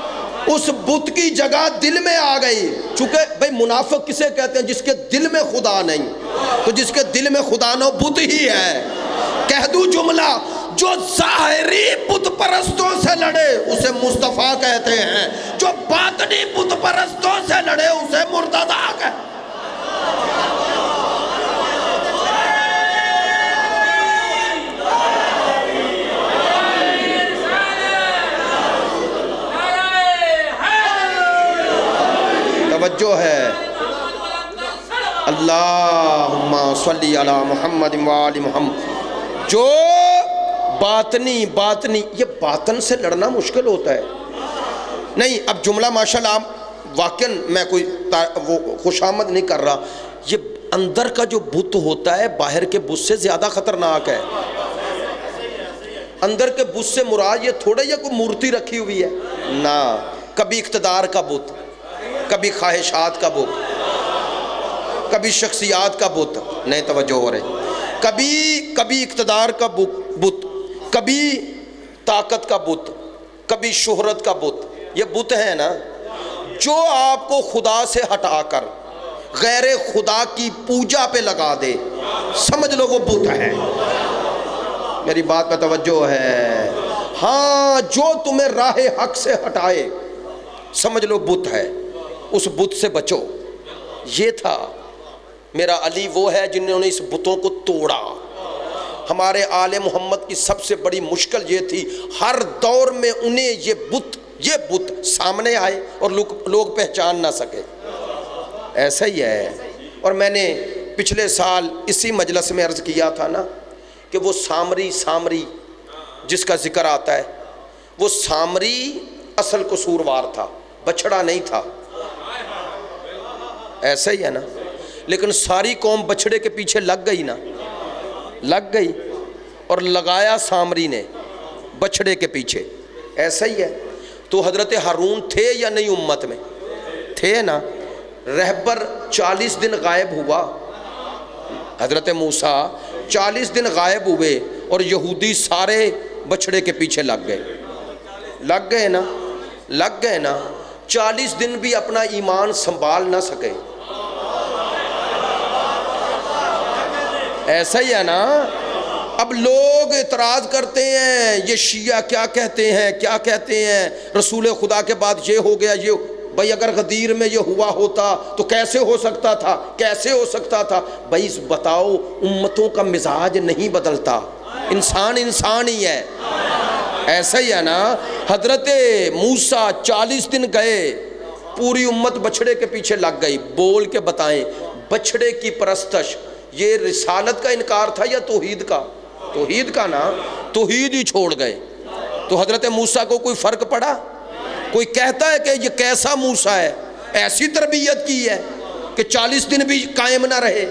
اس بت کی جگہ دل میں آ گئی، چونکہ بھئی منافق کسے کہتے ہیں؟ جس کے دل میں خدا نہیں، تو جس کے دل میں خدا نہ ہو بت ہی ہے۔ کہہ دوں جملہ، جو ظاہری بت پرستوں سے لڑے اسے مصطفیٰ کہتے ہیں، جو باطنی بت پرستوں سے لڑے اسے مرتضیٰ کہتے ہیں۔ توجہ ہے، اللہم صلی علی محمد وآل محمد۔ جو باطنی یہ باطن سے لڑنا مشکل ہوتا ہے نہیں۔ اب جملہ ماشاءاللہ واقعاً میں کوئی خوشامد نہیں کر رہا، یہ اندر کا جو بت ہوتا ہے باہر کے بت سے زیادہ خطرناک ہے۔ اندر کے بت سے مراد یہ تھوڑا یا کوئی مورتی رکھی ہوئی ہے نہ، کبھی اقتدار کا بت، کبھی خواہشات کا بت، کبھی شخصیات کا بت، نہیں توجہ ہو رہے، کبھی اقتدار کا بت، کبھی طاقت کا بت، کبھی شہرت کا بت، یہ بت ہے نا جو آپ کو خدا سے ہٹا کر غیر خدا کی پوجا پہ لگا دے، سمجھ لو وہ بت ہے۔ میری بات پہ توجہ ہے، ہاں جو تمہیں راہ حق سے ہٹائے سمجھ لو بت ہے، اس بت سے بچو۔ یہ تھا میرا علی، وہ ہے جنہوں نے اس بتوں کو توڑا۔ ہمارے آل محمد کی سب سے بڑی مشکل یہ تھی، ہر دور میں انہیں یہ بت سامنے آئے اور لوگ پہچان نہ سکے، ایسا ہی ہے۔ اور میں نے پچھلے سال اسی مجلس میں عرض کیا تھا نا کہ وہ سامری جس کا ذکر آتا ہے، وہ سامری اصل قصوروار تھا، بچڑا نہیں تھا، ایسا ہی ہے نا، لیکن ساری قوم بچڑے کے پیچھے لگ گئی اور لگایا سامری نے بچڑے کے پیچھے، ایسا ہی ہے۔ تو حضرت ہارون تھے یا نہیں امت میں؟ تھے نا۔ رہبر 40 دن غائب ہوا، حضرت موسیٰ 40 دن غائب ہوئے اور یہودی سارے بچڑے کے پیچھے لگ گئے نا۔ 40 دن بھی اپنا ایمان سنبھال نہ سکے، ایسا ہی ہے نا۔ اب لوگ اعتراض کرتے ہیں، یہ شیعہ کیا کہتے ہیں رسول خدا کے بعد یہ ہو گیا، بھئی اگر غدیر میں یہ ہوا ہوتا تو کیسے ہو سکتا تھا؟ بھئی بتاؤ، امتوں کا مزاج نہیں بدلتا، انسان ہی ہے، ایسا ہی ہے نا۔ حضرت موسیٰ 40 دن گئے، پوری امت بچڑے کے پیچھے لگ گئی۔ بول کے بتائیں، بچڑے کی پرستش یہ رسالت کا انکار تھا یا توحید کا؟ توحید کا نا، توحید ہی چھوڑ گئے۔ تو حضرت موسیٰ کو کوئی فرق پڑا؟ کوئی کہتا ہے کہ یہ کیسا موسیٰ ہے، ایسی تربیت کی ہے کہ 40 دن بھی قائم نہ رہے؟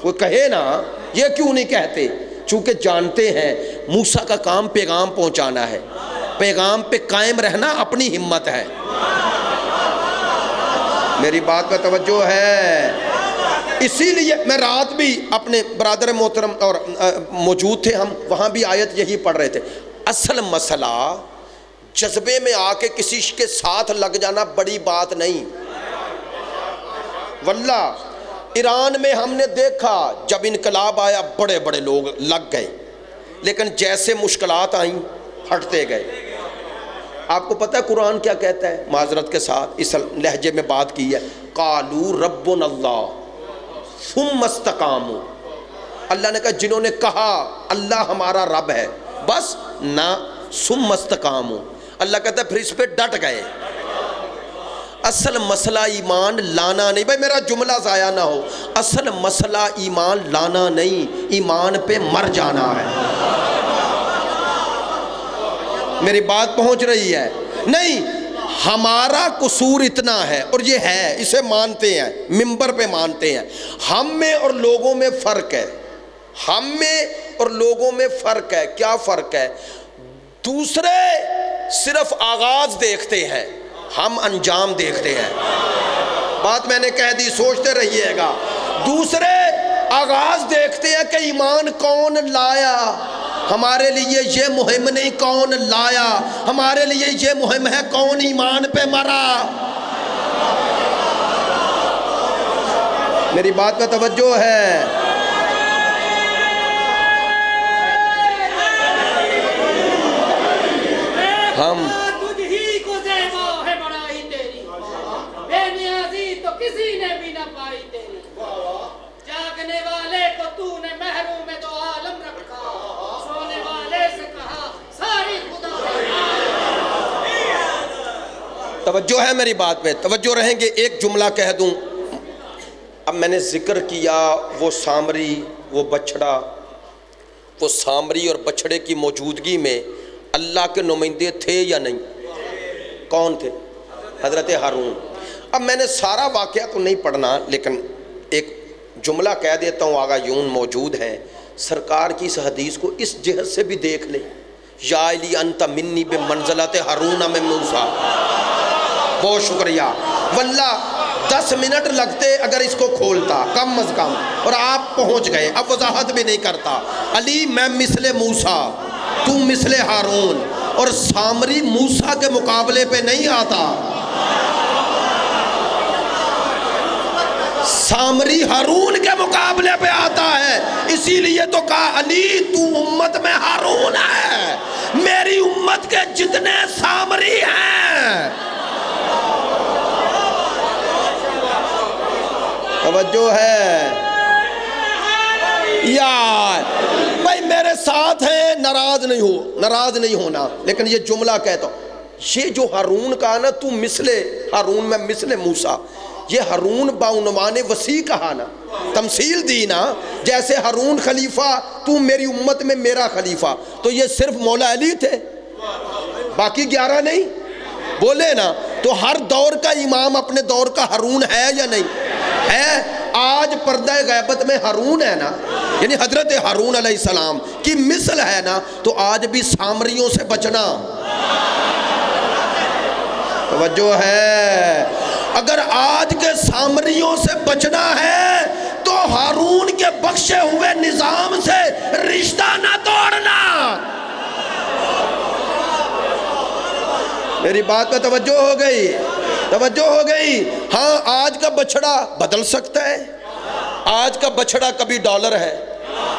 کوئی کہے نا، یہ کیوں نہیں کہتے؟ چونکہ جانتے ہیں موسیٰ کا کام پیغام پہنچانا ہے، پیغام پہ قائم رہنا اپنی ہمت ہے۔ میری بات پہ توجہ ہے۔ اسی لیے میں رات بھی اپنے برادر محترم اور موجود تھے، ہم وہاں بھی آیت یہی پڑھ رہے تھے۔ اصل مسئلہ جذبے میں آ کے کسی کے ساتھ لگ جانا بڑی بات نہیں۔ واللہ ایران میں ہم نے دیکھا جب انقلاب آیا بڑے بڑے لوگ لگ گئے، لیکن جیسے مشکلات آئیں ہٹتے گئے۔ آپ کو پتہ ہے قرآن کیا کہتا ہے؟ معذرت کے ساتھ اس لہجے میں بات کی ہے، قالوا ربنا اللہ ثم استقاموا۔ اللہ نے کہا، جنہوں نے کہا اللہ ہمارا رب ہے، بس نہ ثم استقاموا، اللہ کہتا ہے پھر اس پہ ڈٹ گئے۔ اصل مسئلہ ایمان لانا نہیں، بھائی میرا جملہ ضائع نہ ہو، اصل مسئلہ ایمان لانا نہیں، ایمان پہ مر جانا ہے۔ میری بات پہنچ رہی ہے؟ نہیں، ہمارا قصور اتنا ہے، اور یہ ہے، اسے مانتے ہیں، منبر پہ مانتے ہیں، ہم میں اور لوگوں میں فرق ہے، ہم میں اور لوگوں میں فرق ہے۔ کیا فرق ہے؟ دوسرے صرف آغاز دیکھتے ہیں، ہم انجام دیکھتے ہیں۔ بات میں نے کہہ دی، سوچتے رہیے گا۔ دوسرے آغاز دیکھتے ہیں کہ ایمان کون لایا، ہمارے لیے یہ مہم نہیں کون لایا، ہمارے لیے یہ مہم ہے کون ایمان پہ مرا۔ میری بات پہ توجہ ہے؟ ہم تجھ ہی کو زیبا ہے بڑائی تیری، بے نیازی تو کسی نے بھی نہ پائی تیری، جاگنے والے کو تو نے محروم دو عالم رکھا، سونے والے سے کہا ساری خدا ہے۔ توجہ ہے میری بات پہ؟ توجہ رہیں گے؟ ایک جملہ کہہ دوں، اب میں نے ذکر کیا وہ سامری، وہ بچھڑا، وہ سامری اور بچھڑے کی موجودگی میں اللہ کے نمائندے تھے یا نہیں؟ کون تھے؟ حضرت ہارون۔ اب میں نے سارا واقعہ تو نہیں پڑھنا، لیکن ایک جملہ کہہ دیتا ہوں، آغا یون موجود ہیں، سرکار کی اس حدیث کو اس جہت سے بھی دیکھ لیں، یا علی انت منی بمنزلت ہارون من موسیٰ۔ بہت شکریہ، واللہ 10 منٹ لگتے اگر اس کو کھولتا کم از کم، اور آپ پہنچ گئے۔ اب وضاحت بھی نہیں کرتا، علی میں مثل موسیٰ، تو مثل ہارون، اور سامری موسیٰ کے مقابلے پہ نہیں آتا، سامری ہارون کے مقابلے پہ آتا ہے۔ اسی لیے تو کہا علی تو امت میں ہارون ہے، میری امت کے جتنے سامری ہیں۔ توجہ ہے یار؟ بھائی میرے ساتھ ہیں، ناراض نہیں ہونا، لیکن یہ جملہ کہتا ہوں، یہ جو ہارون کہا نا، تو مثل ہارون میں مثل موسیٰ، یہ ہارون بعنوان وسیع کہا نا، تمثیل دی نا، جیسے ہارون خلیفہ تو میری امت میں میرا خلیفہ، تو یہ صرف مولا علی تھے، باقی 11 نہیں؟ بولے نا؟ تو ہر دور کا امام اپنے دور کا ہارون ہے یا نہیں ہے؟ آج پردہ غیبت میں ہارون ہے نا، یعنی حضرت ہارون علیہ السلام کی مثل ہے نا، تو آج بھی سامریوں سے بچنا۔ توجہ ہے؟ اگر آج کے سامریوں سے بچنا ہے تو ہارون کے بخشے ہوئے نظام سے رشتہ نہ توڑنا۔ میری بات پہ توجہ ہو گئی؟ توجہ ہو گئی؟ ہاں، آج کا بچڑا بدل سکتا ہے، آج کا بچڑا کبھی ڈالر ہے،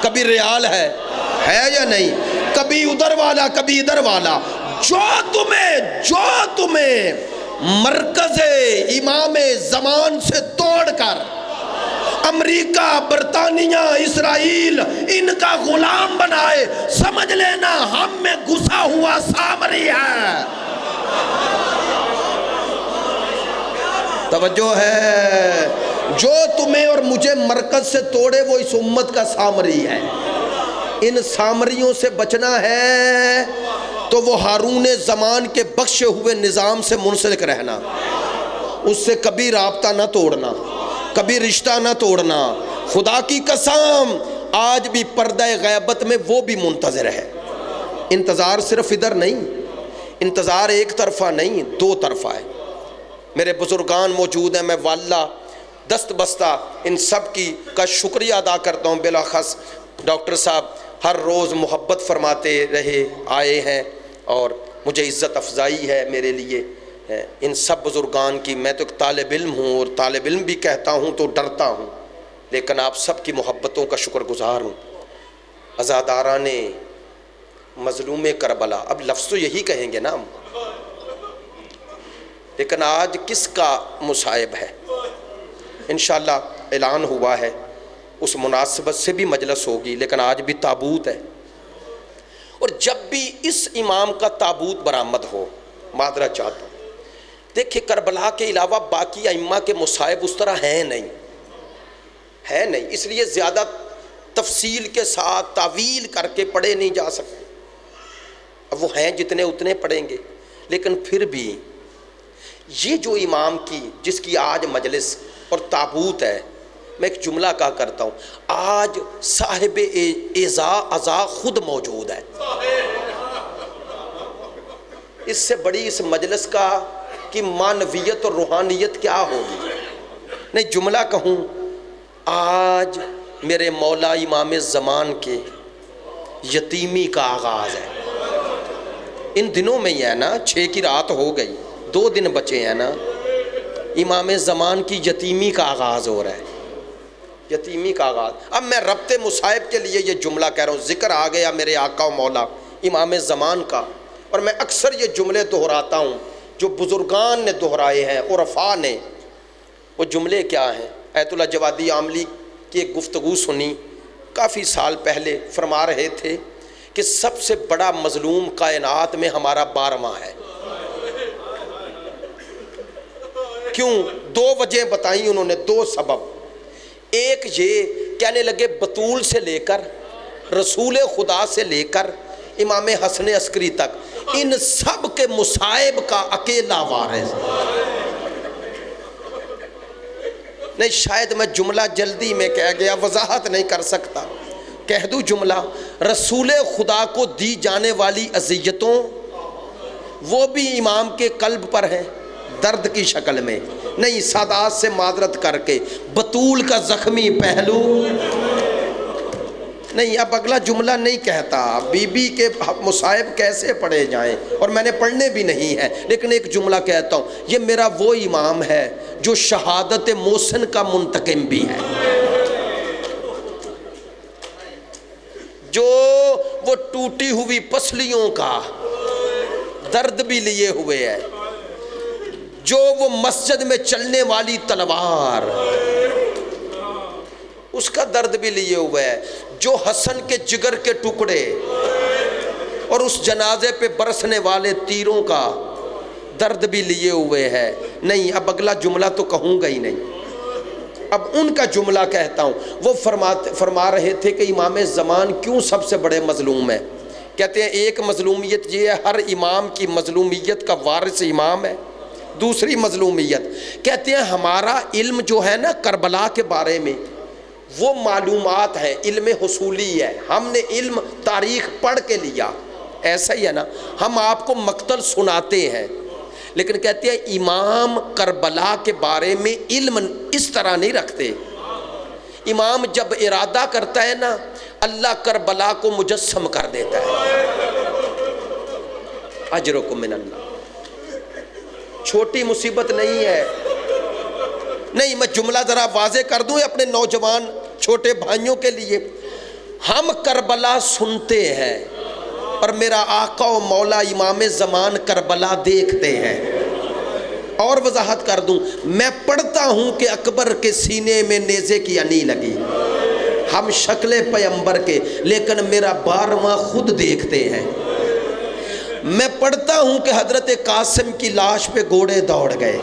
کبھی ریال ہے یا نہیں؟ کبھی ادھر والا کبھی ادھر والا۔ جو تمہیں مرکز امام زمان سے توڑ کر امریکہ، برطانیہ، اسرائیل ان کا غلام بنائے، سمجھ لینا ہم میں گھسا ہوا سامری ہے۔ توجہ ہے؟ جو تمہیں اور مجھے مرکز سے توڑے وہ اس امت کا سامری ہے۔ ان سامریوں سے بچنا ہے تو وہ ہارون زمان کے بخشے ہوئے نظام سے منسلک رہنا، اس سے کبھی رابطہ نہ توڑنا، کبھی رشتہ نہ توڑنا۔ خدا کی قسم آج بھی پردہ غیبت میں وہ بھی منتظر ہے۔ انتظار صرف ادھر نہیں، انتظار ایک طرفہ نہیں، 2 طرفہ ہے۔ میرے بزرگان موجود ہیں، میں واللہ دست بستہ ان سب کا شکریہ ادا کرتا ہوں۔ بالاخص ڈاکٹر صاحب ہر روز محبت فرماتے رہے، آئے ہیں، اور مجھے عزت افزائی ہے میرے لیے ان سب بزرگان کی۔ میں تو ایک طالب علم ہوں، اور طالب علم بھی کہتا ہوں تو ڈرتا ہوں، لیکن آپ سب کی محبتوں کا شکر گزار ہوں۔ عزاداران مظلوم کربلا، اب لفظ تو یہی کہیں گے نا ہم، لیکن آج کس کا مصائب ہے؟ انشاءاللہ اعلان ہوا ہے، اس مناسبت سے بھی مجلس ہوگی، لیکن آج بھی تابوت ہے۔ اور جب بھی اس امام کا تابوت برآمد ہو، معذرت چاہتا ہوں، دیکھیں کربلا کے علاوہ باقی ائمہ کے مصائب اس طرح ہیں نہیں، اس لیے زیادہ تفصیل کے ساتھ تعویل کر کے پڑھے نہیں جا سکتے، اب وہ ہیں جتنے اتنے پڑھیں گے، لیکن پھر بھی یہ جو امام کی جس کی آج مجلس اور تابوت ہے، میں ایک جملہ کہا کرتا ہوں، آج صاحب عزا خود موجود ہے، اس سے بڑی اس مجلس کا کی معنویت اور روحانیت کیا ہوگی؟ نہیں جملہ کہوں، آج میرے مولا امام زمان کے یتیمی کا آغاز ہے، ان دنوں میں ہی ہے نا، 6 کی رات ہو گئی، 2 دن بچے ہیں نا، امام زمان کی یتیمی کا آغاز ہو رہا ہے، یتیمی کا آغاز۔ اب میں ربط مصائب کے لیے یہ جملہ کہہ رہا ہوں، ذکر آ گیا میرے آقا و مولا امام زمان کا، اور میں اکثر یہ جملے دہراتا ہوں جو بزرگان نے دہرائے ہیں، عرفاء نے۔ وہ جملے کیا ہیں؟ ایت اللہ جوادی عاملی کی ایک گفتگو سنی کافی سال پہلے، فرما رہے تھے کہ سب سے بڑا مظلوم کائنات میں ہمارا 12واں ہے۔ کیوں؟ 2 وجہ بتائیں انہوں نے، 2 سبب۔ ایک یہ کہنے لگے بطول سے لے کر رسول خدا سے لے کر امام حسن عسکری تک ان سب کے مصائب کا اکیلا وارث۔ نہیں شاید میں جملہ جلدی میں کہہ گیا، وضاحت نہیں کر سکتا، کہہ دوں جملہ، رسول خدا کو دی جانے والی اذیتوں وہ بھی امام کے قلب پر ہیں درد کی شکل میں، نہیں سادات سے معذرت کر کے بطول کا زخمی پہلو نہیں۔ اب اگلا جملہ نہیں کہتا بی بی کے مصائب کیسے پڑھے جائیں، اور میں نے پڑھنے بھی نہیں ہے، لیکن ایک جملہ کہتا ہوں، یہ میرا وہ امام ہے جو شہادت محسن کا منتقم بھی ہے، جو وہ ٹوٹی ہوئی پسلیوں کا درد بھی لیے ہوئے ہے، جو وہ مسجد میں چلنے والی تلوار اس کا درد بھی لیے ہوئے ہے، جو حسن کے جگر کے ٹکڑے اور اس جنازے پہ برسنے والے تیروں کا درد بھی لیے ہوئے ہے۔ نہیں اب اگلا جملہ تو کہوں گا ہی نہیں، اب ان کا جملہ کہتا ہوں۔ وہ فرما رہے تھے کہ امام زمان کیوں سب سے بڑے مظلوم ہے؟ کہتے ہیں ایک مظلومیت یہ ہے، ہر امام کی مظلومیت کا وارث امام ہے۔ دوسری مظلومیت کہتے ہیں ہمارا علم جو ہے نا کربلا کے بارے میں وہ معلومات ہے، علم حصولی ہے، ہم نے علم تاریخ پڑھ کے لیا، ایسا ہی ہے نا، ہم آپ کو مقتل سناتے ہیں، لیکن کہتے ہیں امام کربلا کے بارے میں علم اس طرح نہیں رکھتے۔ امام جب ارادہ کرتا ہے نا اللہ کربلا کو مجسم کر دیتا ہے، اجرکم من اللہ، چھوٹی مصیبت نہیں ہے۔ نہیں میں جملہ ذرا واضح کر دوں اپنے نوجوان چھوٹے بھائیوں کے لیے، ہم کربلا سنتے ہیں اور میرا آقا و مولا امام زمان کربلا دیکھتے ہیں۔ اور وضاحت کر دوں، میں پڑھتا ہوں کہ اکبر کے سینے میں نیزے کی انی لگی، ہم شکل پیغمبر کے، لیکن میرا 12واں خود دیکھتے ہیں۔ میں پڑھتا ہوں کہ حضرت قاسم کی لاش پہ گھوڑے دوڑ گئے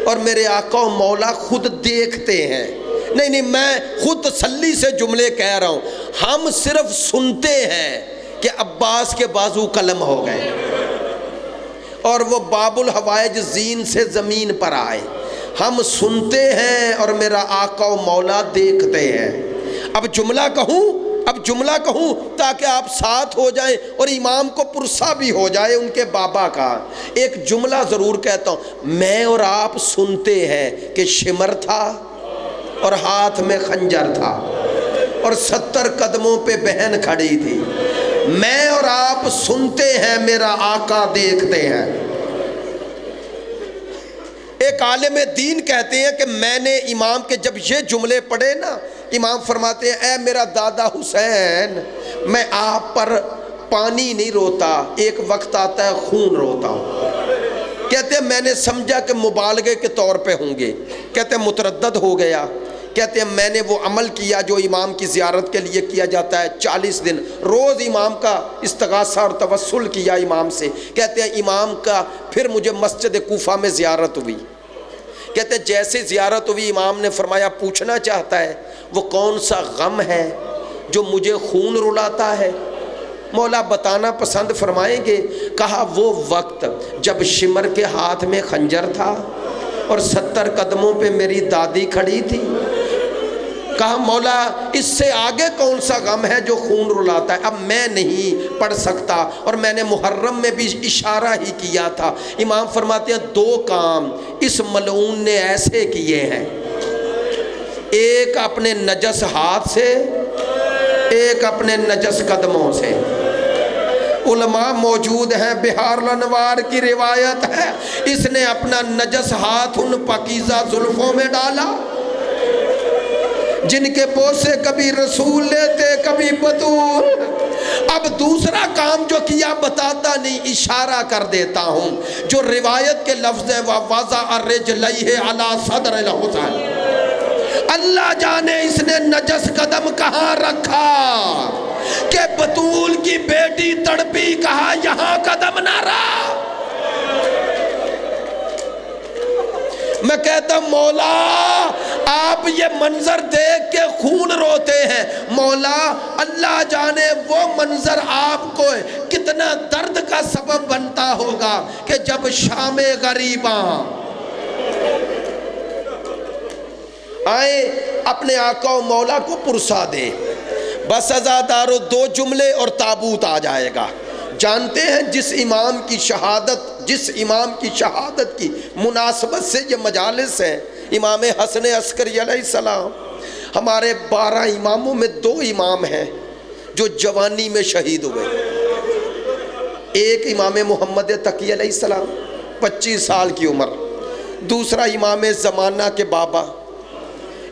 اور میرے آقا و مولا خود دیکھتے ہیں۔ نہیں میں خود تسلی سے جملے کہہ رہا ہوں، ہم صرف سنتے ہیں کہ عباس کے بازو قلم ہو گئے اور وہ باب الحوائج زین سے زمین پر آئے، ہم سنتے ہیں اور میرا آقا و مولا دیکھتے ہیں۔ اب جملہ کہوں تاکہ آپ ساتھ ہو جائیں اور امام کو پرسہ بھی ہو جائے ان کے بابا کا۔ ایک جملہ ضرور کہتا ہوں، میں اور آپ سنتے ہیں کہ شمر تھا اور ہاتھ میں خنجر تھا اور 70 قدموں پہ بہن کھڑی تھی۔ میں اور آپ سنتے ہیں، میرا آقا دیکھتے ہیں۔ ایک عالم دین کہتے ہیں کہ میں نے امام کے جب یہ جملے پڑھے نا، امام فرماتے ہیں اے میرا دادا حسین، میں آپ پر پانی نہیں روتا، ایک وقت آتا ہے خون روتا ہوں۔ کہتے ہیں میں نے سمجھا کہ مبالغے کے طور پہ ہوں گے، کہتے ہیں متردد ہو گیا، کہتے ہیں میں نے وہ عمل کیا جو امام کی زیارت کے لیے کیا جاتا ہے، 40 دن روز امام کا استغاثہ اور توسل کیا امام سے۔ کہتے ہیں امام کا پھر مجھے مسجد کوفہ میں زیارت ہوئی۔ کہتے ہیں جیسے زیارت ہوئی امام نے فرمایا پوچھنا چاہتا ہے وہ کون سا غم ہے جو مجھے خون رلاتا ہے؟ مولا بتانا پسند فرمائیں گے؟ کہا وہ وقت جب شمر کے ہاتھ میں خنجر تھا اور 70 قدموں پہ میری دادی کھڑی تھی۔ کہا مولا اس سے آگے کون سا غم ہے جو خون رلاتا ہے؟ اب میں نہیں پڑھ سکتا، اور میں نے محرم میں بھی اشارہ ہی کیا تھا۔ امام فرماتے ہیں 2 کام اس ملعون نے ایسے کیے ہیں، ایک اپنے نجس ہاتھ سے، ایک اپنے نجس قدموں سے۔ علماء موجود ہیں، بہار الانوار کی روایت ہے، اس نے اپنا نجس ہاتھ ان پاکیزہ زلفوں میں ڈالا جن کے بوسے کبھی رسول لیتے کبھی بطول۔ اب دوسرا کام جو کیا بتاتا نہیں، اشارہ کر دیتا ہوں، جو روایت کے لفظ ہے وَوَضَعَ رِجْلَيْهِ عَلَى صَدْرِ الْحُسَيْنِ، اللہ جانے اس نے نجس قدم کہاں رکھا کہ بطول کی بیٹی تڑپی، کہا یہاں قدم نہ رہا۔ میں کہتا ہوں مولا آپ یہ منظر دیکھ کے خون روتے ہیں، مولا اللہ جانے وہ منظر آپ کو کتنا درد کا سبب بنتا ہوگا کہ جب شام غریباں آئے اپنے آقا و مولا کو پرسا دے، بس عزادارو 2 جملے اور تابوت آ جائے گا۔ جانتے ہیں جس امام کی شہادت کی مناسبت سے یہ مجالس ہیں، امام حسن عسکری علیہ السلام۔ ہمارے 12 اماموں میں 2 امام ہیں جو جوانی میں شہید ہوئے۔ ایک امام محمد تقی علیہ السلام 25 سال کی عمر، دوسرا امام زمانہ کے بابا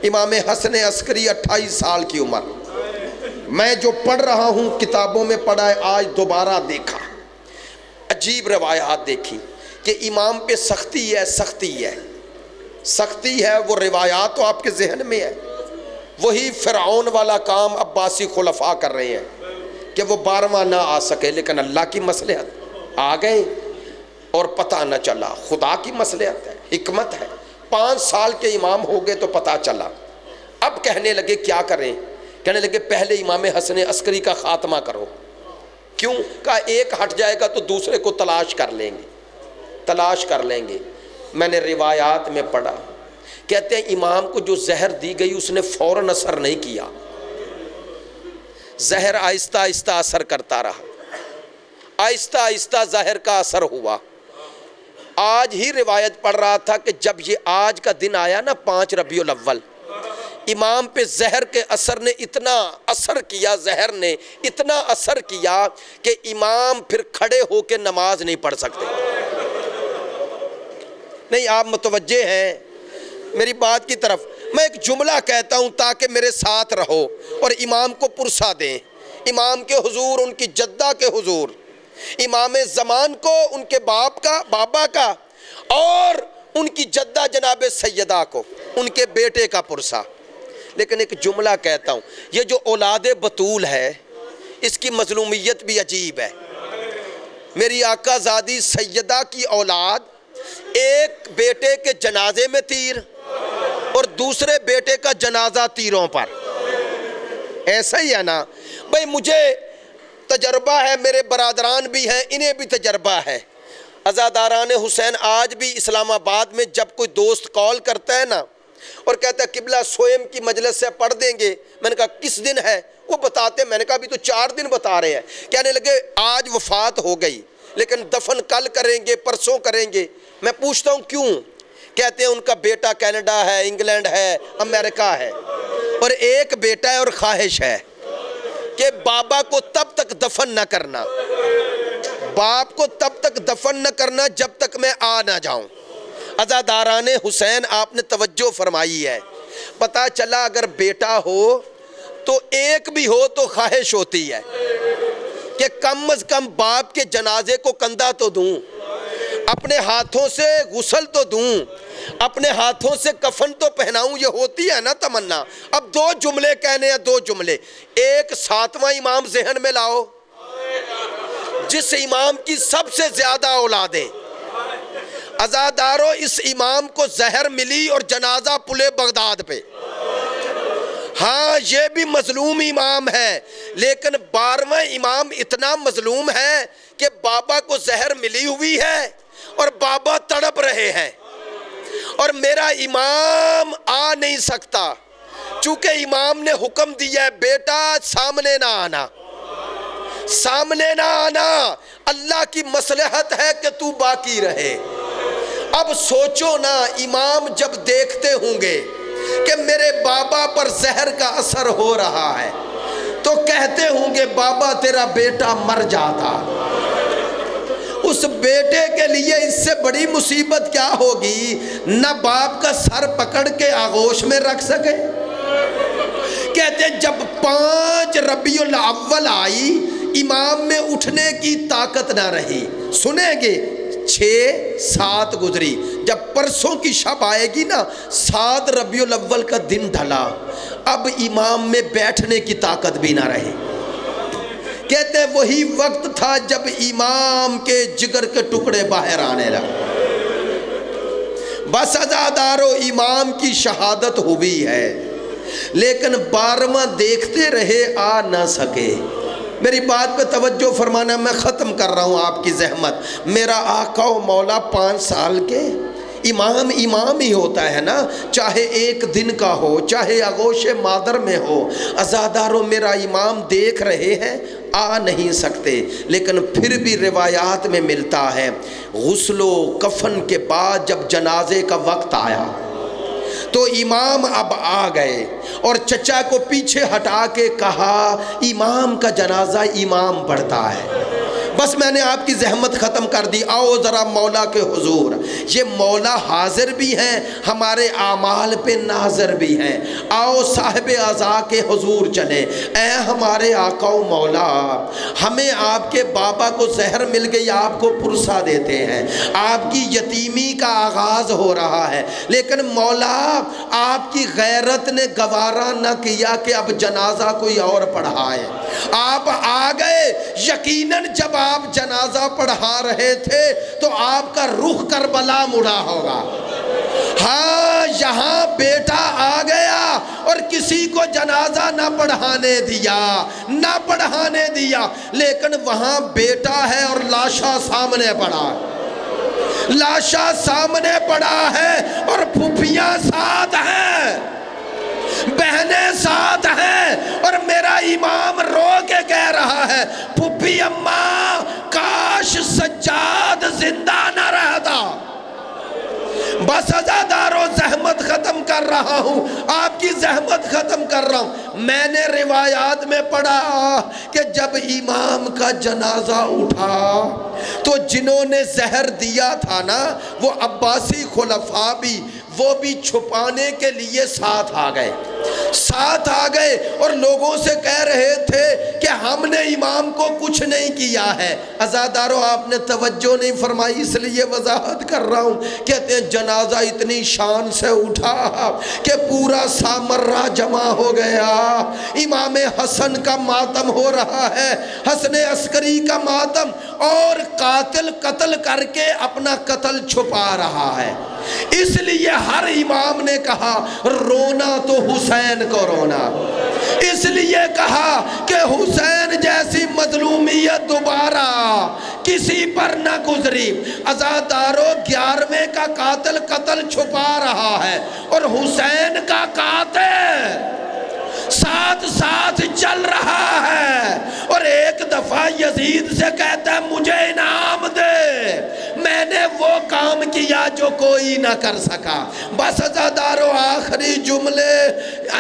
امام حسن عسکری 28 سال کی عمر۔ میں جو پڑھ رہا ہوں کتابوں میں پڑھا ہے، آج دوبارہ دیکھا، عجیب روایات دیکھی کہ امام پہ سختی ہے۔ وہ روایات تو آپ کے ذہن میں ہے، وہی فرعون والا کام عباسی خلفاء کر رہے ہیں کہ وہ 12واں نہ آ سکے، لیکن اللہ کی مصلحت آ گئے اور پتہ نہ چلا۔ خدا کی مصلحت ہے، حکمت ہے، 5 سال کے امام ہو گئے تو پتہ چلا۔ اب کہنے لگے کیا کریں؟ کہنے لگے پہلے امام حسن عسکری کا خاتمہ کرو۔ کیوں؟ کہا ایک ہٹ جائے گا تو دوسرے کو تلاش کر لیں گے۔ میں نے روایات میں پڑھا، کہتے ہیں امام کو جو زہر دی گئی اس نے فوراً اثر نہیں کیا، زہر آہستہ آہستہ اثر کرتا رہا، آہستہ آہستہ زہر کا اثر ہوا۔ آج ہی روایت پڑھ رہا تھا کہ جب یہ آج کا دن آیا نا 5 ربیع الاول، امام پہ زہر کے اثر نے اتنا اثر کیا، زہر نے اتنا اثر کیا کہ امام پھر کھڑے ہو کے نماز نہیں پڑھ سکتے۔ نہیں آپ متوجہ ہیں میری بات کی طرف؟ میں ایک جملہ کہتا ہوں تاکہ میرے ساتھ رہو اور امام کو پرسا دیں، امام کے حضور، ان کی جدہ کے حضور، امام زمان کو، ان کے بابا کا اور ان کی جدہ جناب سیدہ کو، ان کے بیٹے کا پرسا۔ لیکن ایک جملہ کہتا ہوں، یہ جو اولاد بطول ہے اس کی مظلومیت بھی عجیب ہے۔ میری آقا زادی سیدہ کی اولاد، ایک بیٹے کے جنازے میں تیر اور دوسرے بیٹے کا جنازہ تیروں پر، ایسا ہی ہے نا بھئی؟ مجھے تجربہ ہے، میرے برادران بھی ہیں، انہیں بھی تجربہ ہے۔ عزاداران حسین آج بھی اسلام آباد میں جب کوئی دوست کال کرتا ہے نا اور کہتا ہے قبلہ سوئم کی مجلس سے پڑھ دیں گے، میں نے کہا کس دن ہے؟ وہ بتاتے، میں نے کہا ابھی تو 4 دن بتا رہے ہیں۔ کہنے لگے آج وفات ہو گئی لیکن دفن کل کریں گے، پرسوں کریں گے۔ میں پوچھتا ہوں کیوں؟ کہتے ہیں ان کا بیٹا کینیڈا ہے، انگلینڈ ہے، امریکہ ہے، اور ایک بیٹا ہے اور خواہش ہے کہ بابا کو تب تک دفن نہ کرنا، باپ کو تب تک دفن نہ کرنا جب تک میں آ نہ جاؤں۔ عزاداران حسین آپ نے توجہ فرمائی ہے، پتہ چلا اگر بیٹا ہو تو ایک بھی ہو تو خواہش ہوتی ہے کہ کم از کم باپ کے جنازے کو کندھا تو دوں۔ اپنے ہاتھوں سے غسل تو دوں، اپنے ہاتھوں سے کفن تو پہناؤں، یہ ہوتی ہے نا تمنا۔ اب دو جملے کہنے ہیں، دو جملے، ایک ساتواں امام ذہن میں لاؤ، جس امام کی سب سے زیادہ اولادیں۔ عزادارو، اس امام کو زہر ملی اور جنازہ پلے بغداد پہ۔ ہاں یہ بھی مظلوم امام ہے، لیکن 12واں امام اتنا مظلوم ہے کہ بابا کو زہر ملی ہوئی ہے اور بابا تڑپ رہے ہیں، اور میرا امام آ نہیں سکتا، چونکہ امام نے حکم دیا ہے بیٹا سامنے نہ آنا، سامنے نہ آنا، اللہ کی مصلحت ہے کہ تو باقی رہے۔ اب سوچو نا، امام جب دیکھتے ہوں گے کہ میرے بابا پر زہر کا اثر ہو رہا ہے تو کہتے ہوں گے بابا تیرا بیٹا مر جاتا۔ اس بیٹے کے لیے اس سے بڑی مصیبت کیا ہوگی، نہ باپ کا سر پکڑ کے آغوش میں رکھ سکے۔ کہتے ہیں جب 5 ربیع الاول آئی، امام میں اٹھنے کی طاقت نہ رہی۔ سنیں گے 6-7 گزری، جب پرسوں کی شب آئے گی نا، 7 ربیع الاول کا دن ڈھلا، اب امام میں بیٹھنے کی طاقت بھی نہ رہی۔ کہتے ہیں وہی وقت تھا جب امام کے جگر کے ٹکڑے باہر آنے لگے۔ بس عزادارو، امام کی شہادت ہوئی ہے، لیکن 12واں دیکھتے رہے، آ نہ سکے۔ میری بات پہ توجہ فرمانا، میں ختم کر رہا ہوں آپ کی زحمت۔ میرا آقا و مولا 5 سال کے امام، امام ہی ہوتا ہے نا، چاہے 1 دن کا ہو، چاہے آغوش مادر میں ہو۔ عزادارو، میرا امام دیکھ رہے ہیں، آ نہیں سکتے، لیکن پھر بھی روایات میں ملتا ہے غسل و کفن کے بعد جب جنازے کا وقت آیا تو امام اب آ گئے، اور چچا کو پیچھے ہٹا کے کہا امام کا جنازہ امام پڑھتا ہے۔ بس میں نے آپ کی زحمت ختم کر دی، آؤ ذرا مولا کے حضور۔ یہ مولا حاضر بھی ہیں، ہمارے اعمال پہ ناظر بھی ہیں۔ آؤ صاحب عزا کے حضور چلیں۔ اے ہمارے آقا و مولا، ہمیں آپ کے بابا کو زہر مل گئی، آپ کو پرسا دیتے ہیں، آپ کی یتیمی کا آغاز ہو رہا ہے، لیکن مولا آپ کی غیرت نے گوارا نہ کیا کہ اب جنازہ کوئی اور پڑھائے۔ آپ آ گئے، یقیناً جب آپ جنازہ پڑھا رہے تھے تو آپ کا رخ کربلا مڑا ہوگا۔ ہاں، یہاں بیٹا آ گیا اور کسی کو جنازہ نہ پڑھانے دیا، لیکن وہاں بیٹا ہے اور لاشا سامنے پڑا ہے، اور پھوپھیاں ساتھ ہیں، بہنیں ساتھ ہیں، اور میرا امام رو کے کہہ رہا ہے پھوپھی اماں کاش سجاد زندہ نہ رہتا۔ بس عزادارو، زحمت ختم کر رہا ہوں، آپ کی زحمت ختم کر رہا ہوں۔ میں نے روایات میں پڑھا کہ جب امام کا جنازہ اٹھا تو جنہوں نے زہر دیا تھا نا، وہ عباسی خلفاء بھی، وہ بھی چھپانے کے لیے ساتھ آ گئے اور لوگوں سے کہہ رہے تھے کہ ہم نے امام کو کچھ نہیں کیا ہے۔ عزادارو، آپ نے توجہ نہیں فرمائی، اس لیے وضاحت کر رہا ہوں۔ کہتے ہیں جنازہ اتنی شان سے اٹھا کہ پورا سامرہ جمع ہو گیا۔ امام حسن کا ماتم ہو رہا ہے، حسن عسکری کا ماتم، اور قاتل قتل کر کے اپنا قتل چھپا رہا ہے۔ اس لیے ہر امام نے کہا رونا تو حسین کو رونا، اس لیے کہا کہ حسین جیسی مظلومیت دوبارہ کسی پر نہ گزری۔ عزادارو، 11ویں کا قاتل قتل چھپا رہا ہے اور حسین کا قاتل ساتھ چل رہا ہے، اور ایک دفعہ یزید سے کہتا ہے مجھے انعام دے، میں نے وہ کام کیا جو کوئی نہ کر سکا. بس ازادارو آخری جملے.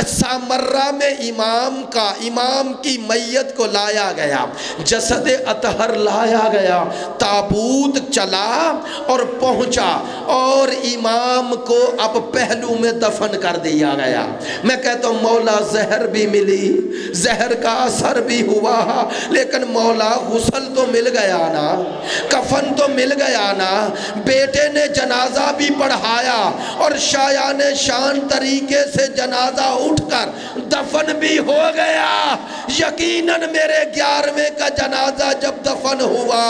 سامرہ میں امام کی میت کو لایا گیا, جسد اطہر لایا گیا, تابوت چلا اور پہنچا اور امام کو اب پہلو میں دفن کر دیا گیا. میں کہتا ہوں مولا زہر بھی ملی, زہر کا اثر بھی ہوا, لیکن مولا غسل تو مل گیا نا, کفن تو مل گیا نا, بیٹے نے جنازہ بھی پڑھایا اور شایان شان طریقے سے جنازہ اٹھ کر دفن بھی ہو گیا. یقیناً میرے 11ویں کا جنازہ جب دفن ہوا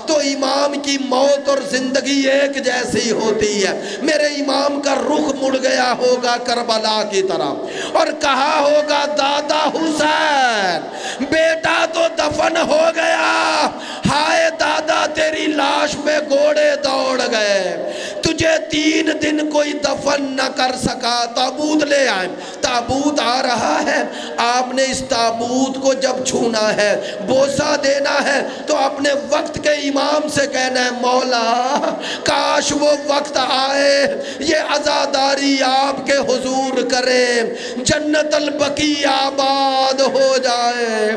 تو امام کی موت اور زندگی ایک جیسی ہوتی ہے. میرے امام کا رخ مڑ گیا ہوگا کربلا کی طرف اور کہا ہوگا دادا حسین بیٹا تو دفن ہو گیا, ہائے دادا تیری لاش پہ گھوڑے دوڑ گئے, تجھے 3 دن کوئی دفن نہ کر سکا. تابوت لے آئے, تابوت آ رہا ہے. آپ نے اس تابوت کو جب چھونا ہے, بوسہ دینا ہے, تو اپنے وقت کے امام سے کہنا ہے مولا کاش وہ وقت آئے, یہ عزاداری آپ کے حضور کرے, جنت البقیع آباد ہو جائے.